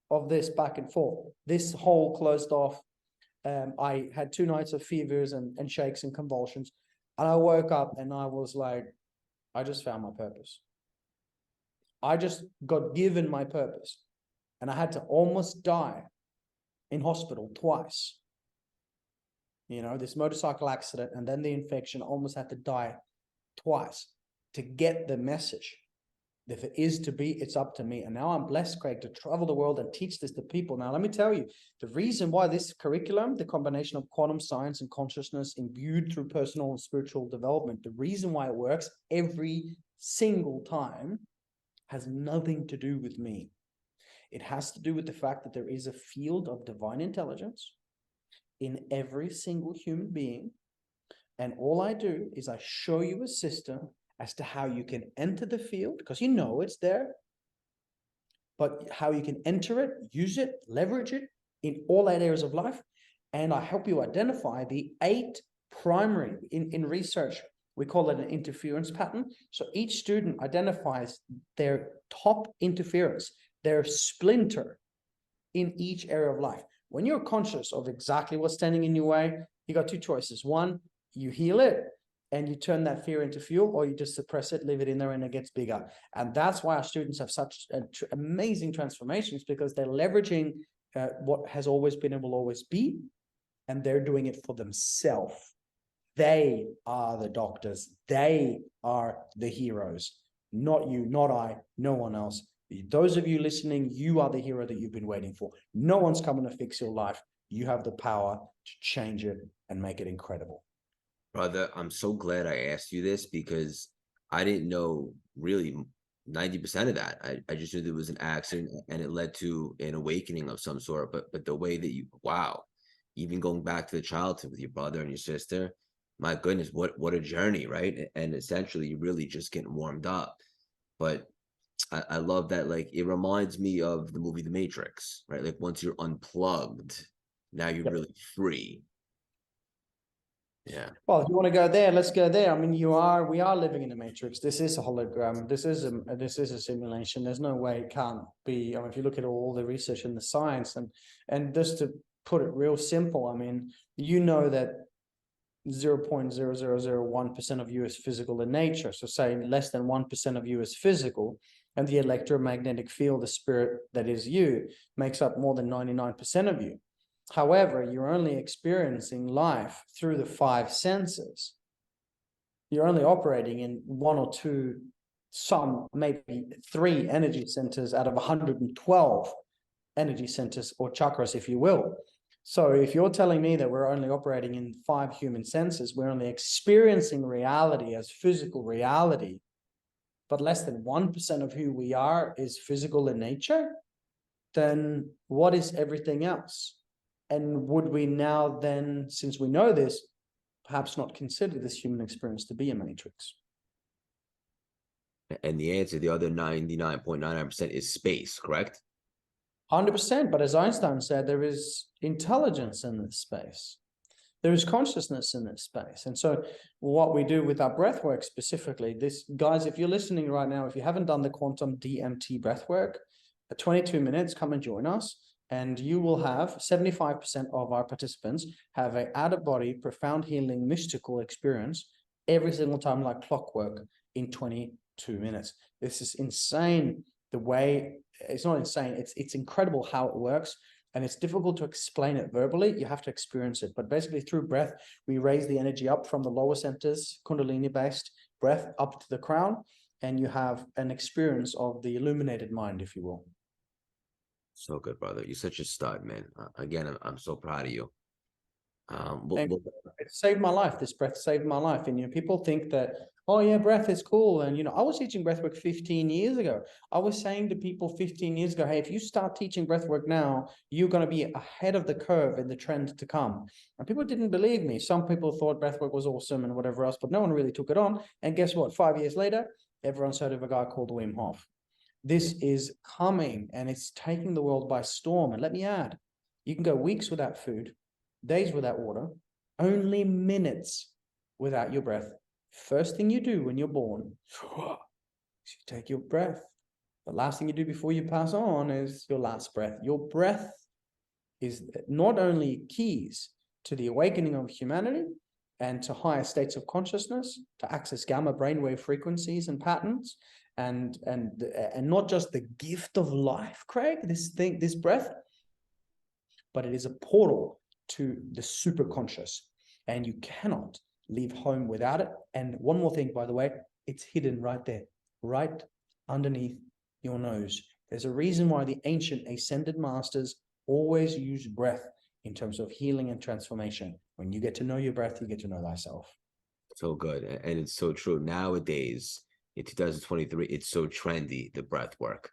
of this back and forth, this hole closed off. I had 2 nights of fevers and shakes and convulsions. And I woke up and I was like, I just found my purpose. I just got given my purpose. And I had to almost die in hospital twice. You know, this motorcycle accident and then the infection, almost had to die twice to get the message. If it is to be, it's up to me. And now I'm blessed, Craig, to travel the world and teach this to people. Now, let me tell you, the reason why this curriculum, the combination of quantum science and consciousness imbued through personal and spiritual development, the reason why it works every single time has nothing to do with me. It has to do with the fact that there is a field of divine intelligence in every single human being. And all I do is I show you a system as to how you can enter the field, because you know it's there, but how you can enter it, use it, leverage it in all 8 areas of life. And I help you identify the 8 primary, in research, we call it an interference pattern. So each student identifies their top interference, their splinter in each area of life. When you're conscious of exactly what's standing in your way, you got 2 choices. One, you heal it and you turn that fear into fuel, or you just suppress it, leave it in there, and it gets bigger. And that's why our students have such amazing transformations, because they're leveraging what has always been and will always be, and they're doing it for themselves. They are the doctors. They are the heroes. Not you, not I, no one else. Those of you listening, you are the hero that you've been waiting for. No one's coming to fix your life. You have the power to change it and make it incredible. Brother, I'm so glad I asked you this because I didn't know really 90% of that. I just knew there was an accident and it led to an awakening of some sort. But the way that you, wow, even going back to the childhood with your brother and your sister, my goodness, what a journey, right? And essentially you're really just getting warmed up. But I love that, like, it reminds me of the movie The Matrix, right? Like once you're unplugged, now you're really free. Yeah. Well, if you want to go there, let's go there. I mean, we are living in a matrix. This is a hologram. This is a simulation. There's no way it can't be. I mean, if you look at all the research and the science, and just to put it real simple, I mean, you know that 0.0001% of you is physical in nature. So say less than 1% of you is physical, and the electromagnetic field, the spirit that is you, makes up more than 99% of you. However, you're only experiencing life through the 5 senses. You're only operating in 1 or 2, some maybe 3 energy centers out of 112 energy centers or chakras, if you will. So if you're telling me that we're only operating in 5 human senses, we're only experiencing reality as physical reality, but less than 1% of who we are is physical in nature, then what is everything else? And would we now then, since we know this, perhaps not consider this human experience to be a matrix? And the answer, the other 99.99% is space, correct? 100%. But as Einstein said, there is intelligence in this space. There is consciousness in this space. And so what we do with our breath work specifically, this, guys, if you're listening right now, if you haven't done the quantum DMT breath work, at 22 minutes, come and join us. And you will have 75% of our participants have an out-of-body, profound healing, mystical experience every single time, like clockwork, in 22 minutes. This is insane. The way, it's not insane, it's incredible how it works. And it's difficult to explain it verbally. You have to experience it. But basically through breath, we raise the energy up from the lower centers, Kundalini-based breath, up to the crown. And you have an experience of the illuminated mind, if you will. So good, brother. You're such a stud, man. Again, I'm so proud of you. It saved my life. This breath saved my life. And people think that, oh yeah, breath is cool. And I was teaching breathwork 15 years ago. I was saying to people 15 years ago, hey, if you start teaching breathwork now, you're going to be ahead of the curve in the trend to come. And people didn't believe me. Some people thought breathwork was awesome and whatever else, but no one really took it on. And guess what? 5 years later, everyone's heard of a guy called Wim Hof. This is coming and it's taking the world by storm. And let me add, you can go weeks without food, days without water, only minutes without your breath. First thing you do when you're born is you take your breath. The last thing you do before you pass on is your last breath. Your breath is not only keys to the awakening of humanity and to higher states of consciousness, to access gamma brainwave frequencies and patterns, and not just the gift of life, Craig, this breath, but it is a portal to the super conscious, and you cannot leave home without it. And one more thing, by the way, it's hidden right there, right underneath your nose. There's a reason why the ancient ascended masters always use breath in terms of healing and transformation. When you get to know your breath, you get to know thyself. So good. And it's so true. Nowadays, in 2023, it's so trendy, the breath work.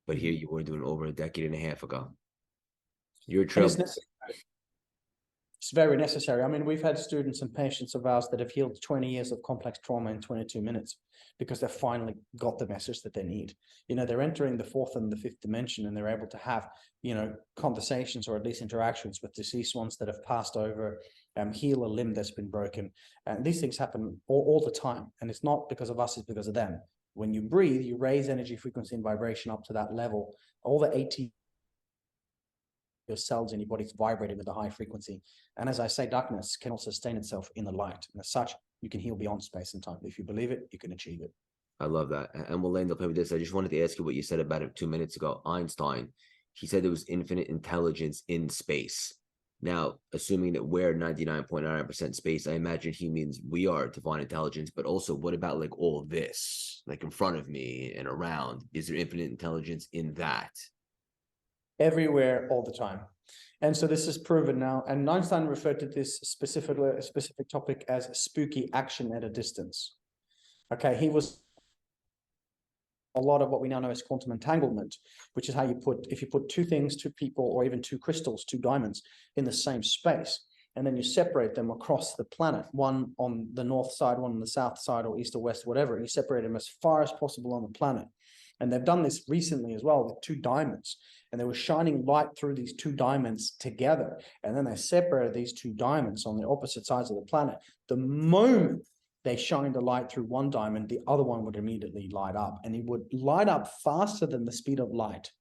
But here you were doing over a decade and a half ago. You're a trail. It's very necessary. I mean, we've had students and patients of ours that have healed 20 years of complex trauma in 22 minutes because they've finally got the message that they need. They're entering the 4th and the 5th dimension, and they're able to have, conversations or at least interactions with deceased ones that have passed over, heal a limb that's been broken. And these things happen all the time. And it's not because of us, it's because of them. When you breathe, you raise energy, frequency, and vibration up to that level. All the 80 your cells in your body's vibrating with a high frequency. And as I say, darkness cannot sustain itself in the light. And as such, you can heal beyond space and time. If you believe it, you can achieve it. I love that. And we'll end up with this. I just wanted to ask you what you said about it 2 minutes ago. Einstein, he said there was infinite intelligence in space. Now, assuming that we're 99.9% space, I imagine he means we are divine intelligence, but also what about like all this, like in front of me and around? Is there infinite intelligence in that? Everywhere, all the time. And so this is proven now. And Einstein referred to this specific topic as spooky action at a distance. Okay, he was a lot of what we now know as quantum entanglement, which is how you put, if you put two things, two people, or even two crystals, two diamonds in the same space, and then you separate them across the planet, one on the north side, one on the south side, or east or west, whatever, and you separate them as far as possible on the planet. And they've done this recently as well with two diamonds, and they were shining light through these two diamonds together. And then they separated these two diamonds on the opposite sides of the planet. The moment they shined a light through one diamond, the other one would immediately light up, and it would light up faster than the speed of light.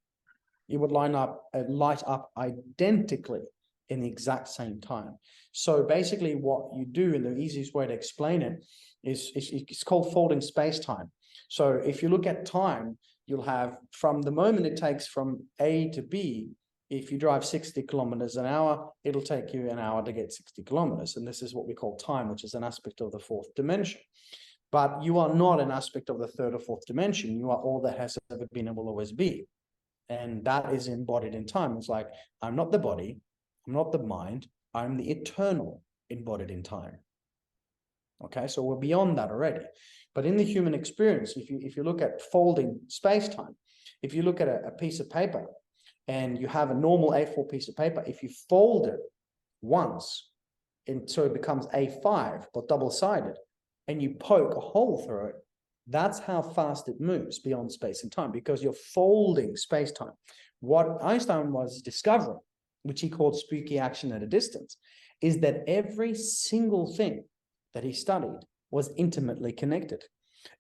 It would light up identically in the exact same time. So basically what you do, and the easiest way to explain it is it's called folding space-time. So if you look at time, you'll have from the moment it takes from A to B, if you drive 60 kilometers an hour, it'll take you an hour to get 60 kilometers. And this is what we call time, which is an aspect of the fourth dimension. But you are not an aspect of the third or fourth dimension. You are all that has ever been and will always be. And that is embodied in time. It's like, I'm not the body, I'm not the mind, I'm the eternal embodied in time. Okay, so we're beyond that already. But in the human experience, if you look at folding space-time, if you look at a piece of paper, and you have a normal A4 piece of paper, if you fold it once, and so it becomes A5, but double-sided, and you poke a hole through it, that's how fast it moves beyond space and time, because you're folding space-time. What Einstein was discovering, which he called spooky action at a distance, is that every single thing that he studied was intimately connected.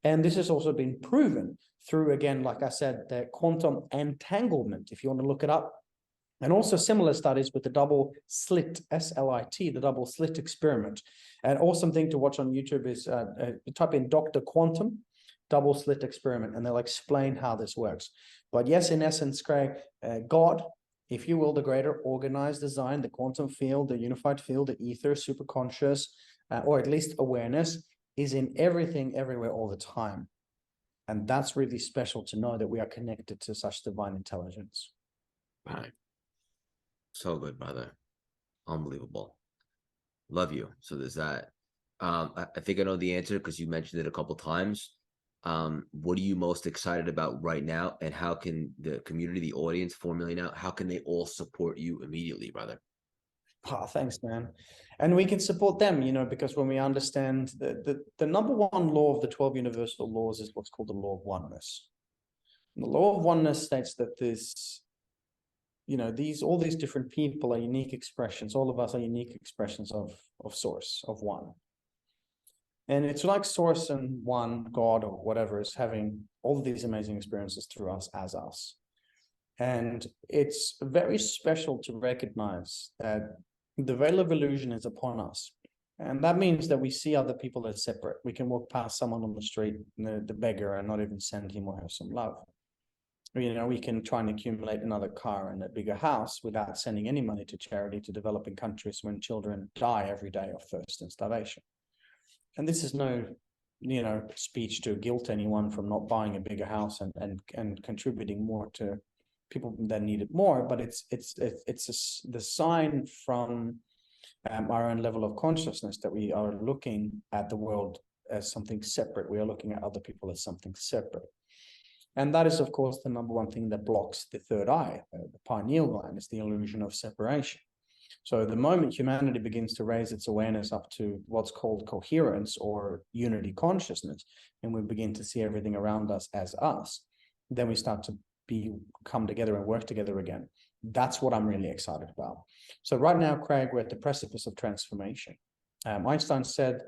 And this has also been proven through, again, like I said, the quantum entanglement, if you want to look it up. And also similar studies with the double slit, SLIT, the double slit experiment. An awesome thing to watch on YouTube is type in Dr. Quantum, double slit experiment, and they'll explain how this works. But yes, in essence, Craig, God, if you will, the greater organized design, the quantum field, the unified field, the ether, superconscious, or at least awareness, is in everything, everywhere, all the time. And that's really special to know that we are connected to such divine intelligence. Right. So good, brother. Unbelievable. Love you. So there's that. I think I know the answer because you mentioned it a couple times. What are you most excited about right now? And how can the community, the audience, formulate out? How can they all support you immediately, brother? Oh, thanks, man. And we can support them, because when we understand the number one law of the 12 universal laws is what's called the law of oneness. And the law of oneness states that there's, all these different people are unique expressions. All of us are unique expressions of source, of one. And it's like source and one, God or whatever, is having all of these amazing experiences through us as us. And it's very special to recognize that the veil of illusion is upon us. And that means that we see other people as separate. We can walk past someone on the street, the beggar, and not even send him or her some love. We can try and accumulate another car and a bigger house without sending any money to charity to developing countries when children die every day of thirst and starvation. And this is no, speech to guilt anyone from not buying a bigger house and contributing more to people that need it more, but it's the sign from our own level of consciousness that we are looking at the world as something separate. We are looking at other people as something separate. And that is, of course, the number one thing that blocks the third eye, the pineal gland, is the illusion of separation. So the moment humanity begins to raise its awareness up to what's called coherence or unity consciousness, and we begin to see everything around us as us, then we start to come together and work together again. That's what I'm really excited about. So right now, Craig, we're at the precipice of transformation. Einstein said,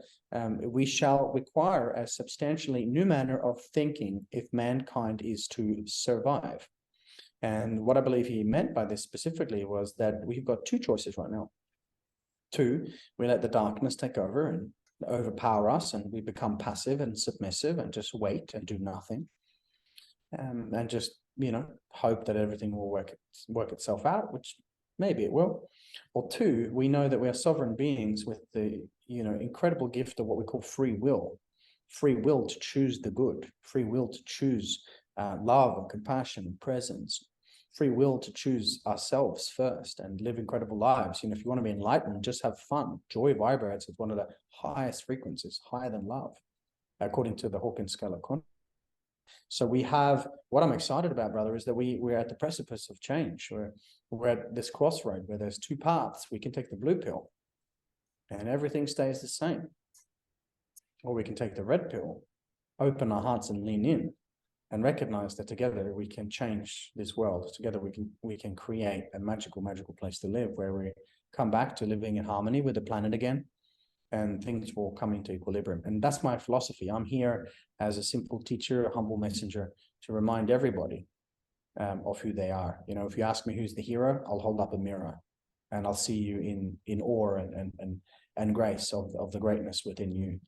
we shall require a substantially new manner of thinking if mankind is to survive. And what I believe he meant by this specifically was that we've got two choices right now. Two, we let the darkness take over and overpower us, and we become passive and submissive and just wait and do nothing. And just, hope that everything will work itself out, which Maybe it will. Or two, we know that we are sovereign beings with the, incredible gift of what we call free will to choose the good, free will to choose love and compassion and presence, free will to choose ourselves first and live incredible lives. If you want to be enlightened, just have fun. Joy vibrates at one of the highest frequencies, higher than love, according to the Hawkins scale of consciousness. So we have, what I'm excited about, brother, is that we're at the precipice of change. We're at this crossroad where there's two paths. We can take the blue pill and everything stays the same. Or we can take the red pill, open our hearts and lean in and recognize that together we can change this world. Together we can create a magical, magical place to live where we come back to living in harmony with the planet again, and things will come into equilibrium. And that's my philosophy. I'm here as a simple teacher, a humble messenger, to remind everybody of who they are. If you ask me who's the hero, I'll hold up a mirror and I'll see you in awe and grace of the greatness within you.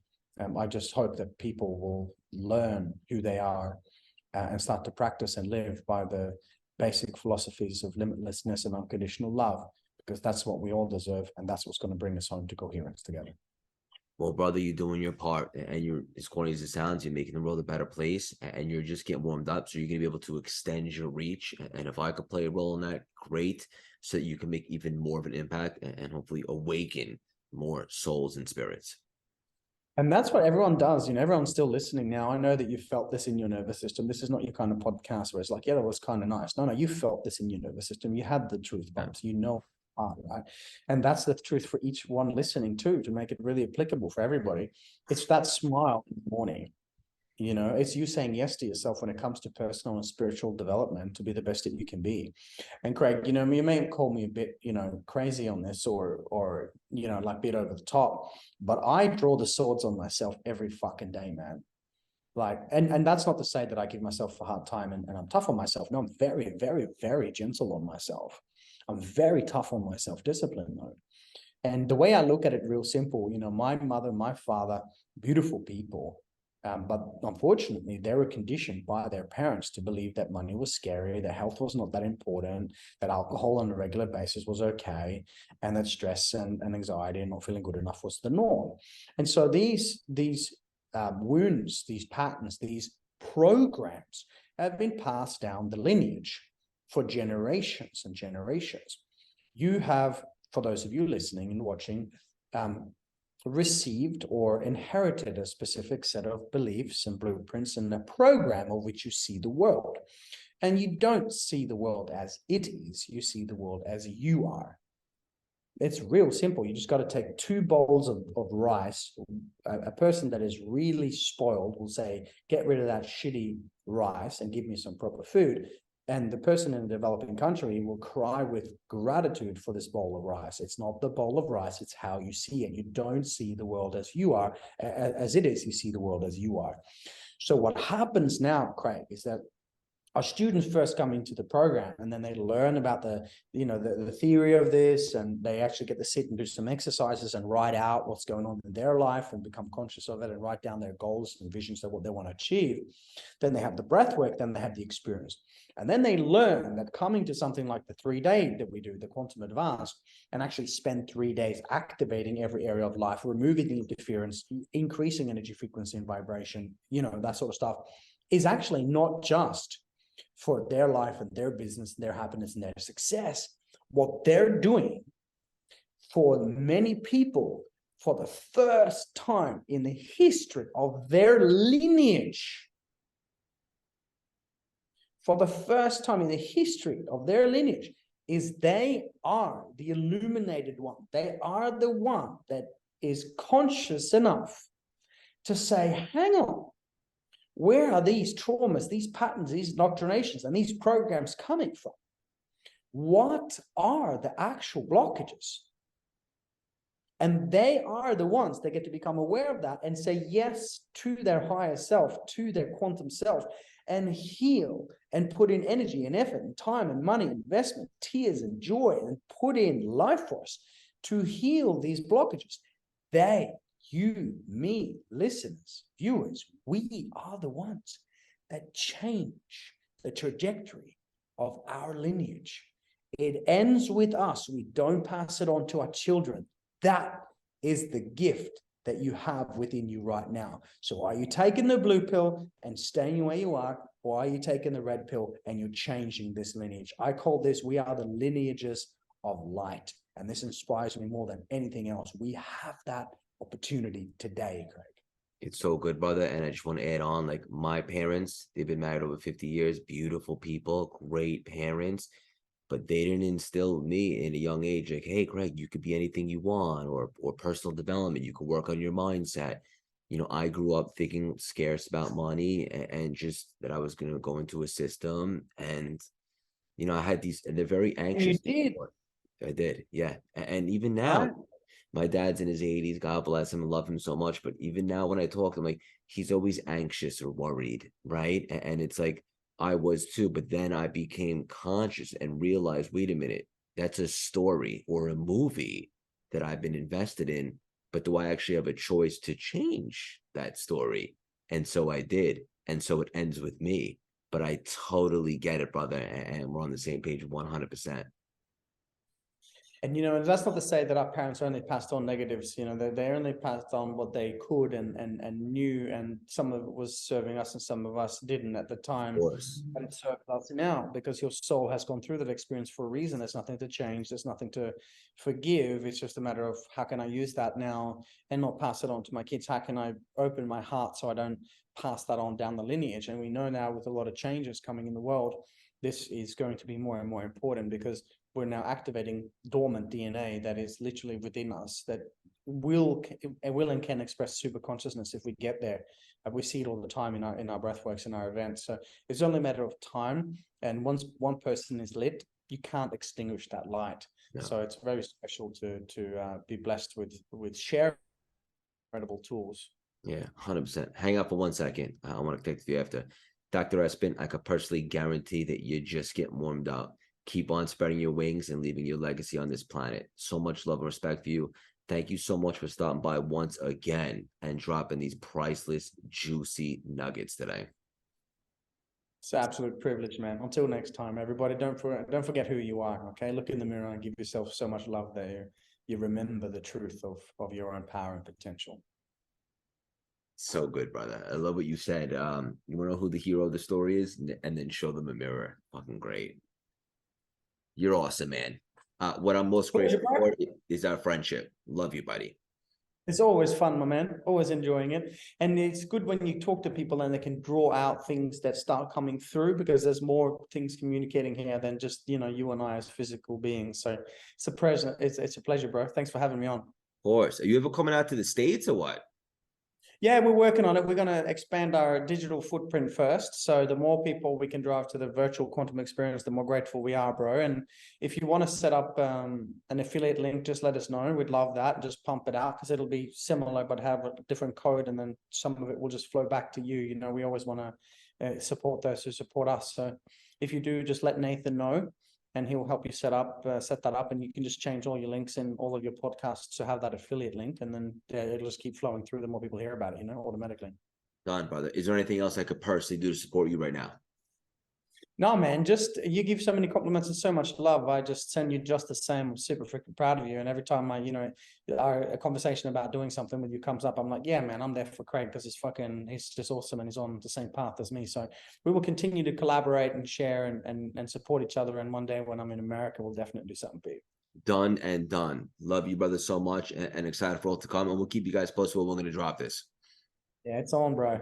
I just hope that people will learn who they are and start to practice and live by the basic philosophies of limitlessness and unconditional love, because that's what we all deserve, and that's what's going to bring us home to coherence together. Well, brother, you're doing your part, and you're, as corny as it sounds, you're making the world a better place, and you're just getting warmed up, so you're going to be able to extend your reach. And if I could play a role in that, great, so that you can make even more of an impact and hopefully awaken more souls and spirits. And that's what everyone does. Everyone's still listening now. I know that you felt this in your nervous system. This is not your kind of podcast where it's like, yeah, that was kind of nice. No, you felt this in your nervous system. You had the truth bumps, right? And that's the truth for each one listening too, to make it really applicable for everybody. It's that smile in the morning. It's you saying yes to yourself when it comes to personal and spiritual development to be the best that you can be. And Craig, you may call me a bit, crazy on this or like a bit over the top, but I draw the swords on myself every fucking day, man. Like, and that's not to say that I give myself a hard time and I'm tough on myself. No, I'm very, very, very gentle on myself. I'm very tough on my self-discipline though. And the way I look at it, real simple, my mother, my father, beautiful people. But unfortunately, they were conditioned by their parents to believe that money was scary, that health was not that important, that alcohol on a regular basis was okay, and that stress and anxiety and not feeling good enough was the norm. And so these wounds, these patterns, these programs have been passed down the lineage for generations and generations. You have, for those of you listening and watching, received or inherited a specific set of beliefs and blueprints and a program of which you see the world. And you don't see the world as it is, you see the world as you are. It's real simple. You just got to take 2 bowls of rice. A person that is really spoiled will say, get rid of that shitty rice and give me some proper food. And the person in a developing country will cry with gratitude for this bowl of rice. It's not the bowl of rice, it's how you see it. You don't see the world as you are, as it is, you see the world as you are. So what happens now, Craig, is that our students first come into the program and then they learn about the theory of this, and they actually get to sit and do some exercises and write out what's going on in their life and become conscious of it and write down their goals and visions of what they want to achieve. Then they have the breath work, then they have the experience. And then they learn that coming to something like the 3-day that we do, the Quantum Advanced, and actually spend 3 days activating every area of life, removing the interference, increasing energy frequency and vibration, that sort of stuff, is actually not just for their life and their business, and their happiness and their success. What they're doing for many people for the first time in the history of their lineage, is they are the illuminated one. They are the one that is conscious enough to say, hang on, where are these traumas, these patterns, these indoctrinations, and these programs coming from? What are the actual blockages? And they are the ones that get to become aware of that and say yes to their higher self, to their quantum self, and heal and put in energy and effort and time and money, investment, tears and joy, and put in life force to heal these blockages. They, you, me, listeners, viewers, we are the ones that change the trajectory of our lineage It ends with us. We don't pass it on to our children. That is the gift that you have within you right now. So are you taking the blue pill and staying where you are, or are you taking the red pill and you're changing this lineage? I call this, we are the lineages of light. And this inspires me more than anything else. We have that opportunity today, Craig. It's so good, brother. And I just want to add on, like, my parents, they've been married over 50 years, beautiful people, great parents. But they didn't instill me in a young age, like, hey, Craig, you could be anything you want, or personal development. You could work on your mindset. You know, I grew up thinking scarce about money and just that I was going to go into a system. And, you know, I had these, and they're very anxious. And you did. I did. Yeah. And even now, Right. my dad's in his 80s. God bless him. I love him so much. But even now when I talk to him, like, he's always anxious or worried. Right. And it's like, I was too, but then I became conscious and realized, wait a minute, that's a story or a movie that I've been invested in, but do I actually have a choice to change that story? And so I did. And so it ends with me, but I totally get it, brother. And we're on the same page 100%. And, you know, and that's not to say that our parents only passed on negatives, you know, they only passed on what they could and knew, and some of it was serving us and some of us didn't at the time. Of course. And it serves us now because your soul has gone through that experience for a reason. There's nothing to change. There's nothing to forgive. It's just a matter of how can I use that now and not pass it on to my kids? How can I open my heart so I don't pass that on down the lineage? And we know now with a lot of changes coming in the world, this is going to be more and more important because we're now activating dormant DNA that is literally within us that will and can express super consciousness if we get there. We see it all the time in our breathworks and our events. So it's only a matter of time. And once one person is lit, you can't extinguish that light. No. So it's very special to be blessed with sharing incredible tools. Yeah, 100%. Hang up for 1 second. I want to connect with you after. Dr. Espen, I could personally guarantee that you're just getting warmed up. Keep on spreading your wings and leaving your legacy on this planet. So much love and respect for you. Thank you so much for stopping by once again and dropping these priceless, juicy nuggets today. It's an absolute privilege, man. Until next time, everybody, don't forget who you are, okay? Look in the mirror and give yourself so much love that you remember the truth of your own power and potential. So good, brother. I love what you said. You want to know who the hero of the story is? And then show them a mirror. Fucking great. You're awesome, man. What I'm most grateful for is our friendship. Love you, buddy. It's always fun, my man. Always enjoying it. And it's good when you talk to people and they can draw out things that start coming through because there's more things communicating here than just, you know, you and I as physical beings. So it's a pleasure. It's a pleasure, bro. Thanks for having me on. Of course. Are you ever coming out to the States or what? Yeah, we're working on it. We're going to expand our digital footprint first. So the more people we can drive to the virtual quantum experience, the more grateful we are, bro. And if you want to set up an affiliate link, just let us know. We'd love that. Just pump it out because it'll be similar, but have a different code. And then some of it will just flow back to you. You know, we always want to support those who support us. So if you do, just let Nathan know. And he'll help you set that up, and you can just change all your links in all of your podcasts to have that affiliate link, and then it'll just keep flowing through. The more people hear about it, you know, automatically. Done, brother. Is there anything else I could personally do to support you right now? No, man, just you give so many compliments and so much love. I just send you just the same. I'm super freaking proud of you. And every time a conversation about doing something with you comes up, I'm like, yeah, man, I'm there for Craig because he's just awesome and he's on the same path as me. So we will continue to collaborate and share and support each other. And one day when I'm in America, we'll definitely do something big. Done and done. Love you, brother, so much and excited for all to come. And we'll keep you guys posted when we're going to drop this. Yeah, it's on, bro.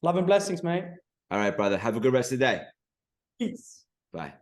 Love and blessings, mate. All right, brother. Have a good rest of the day. Peace. Bye.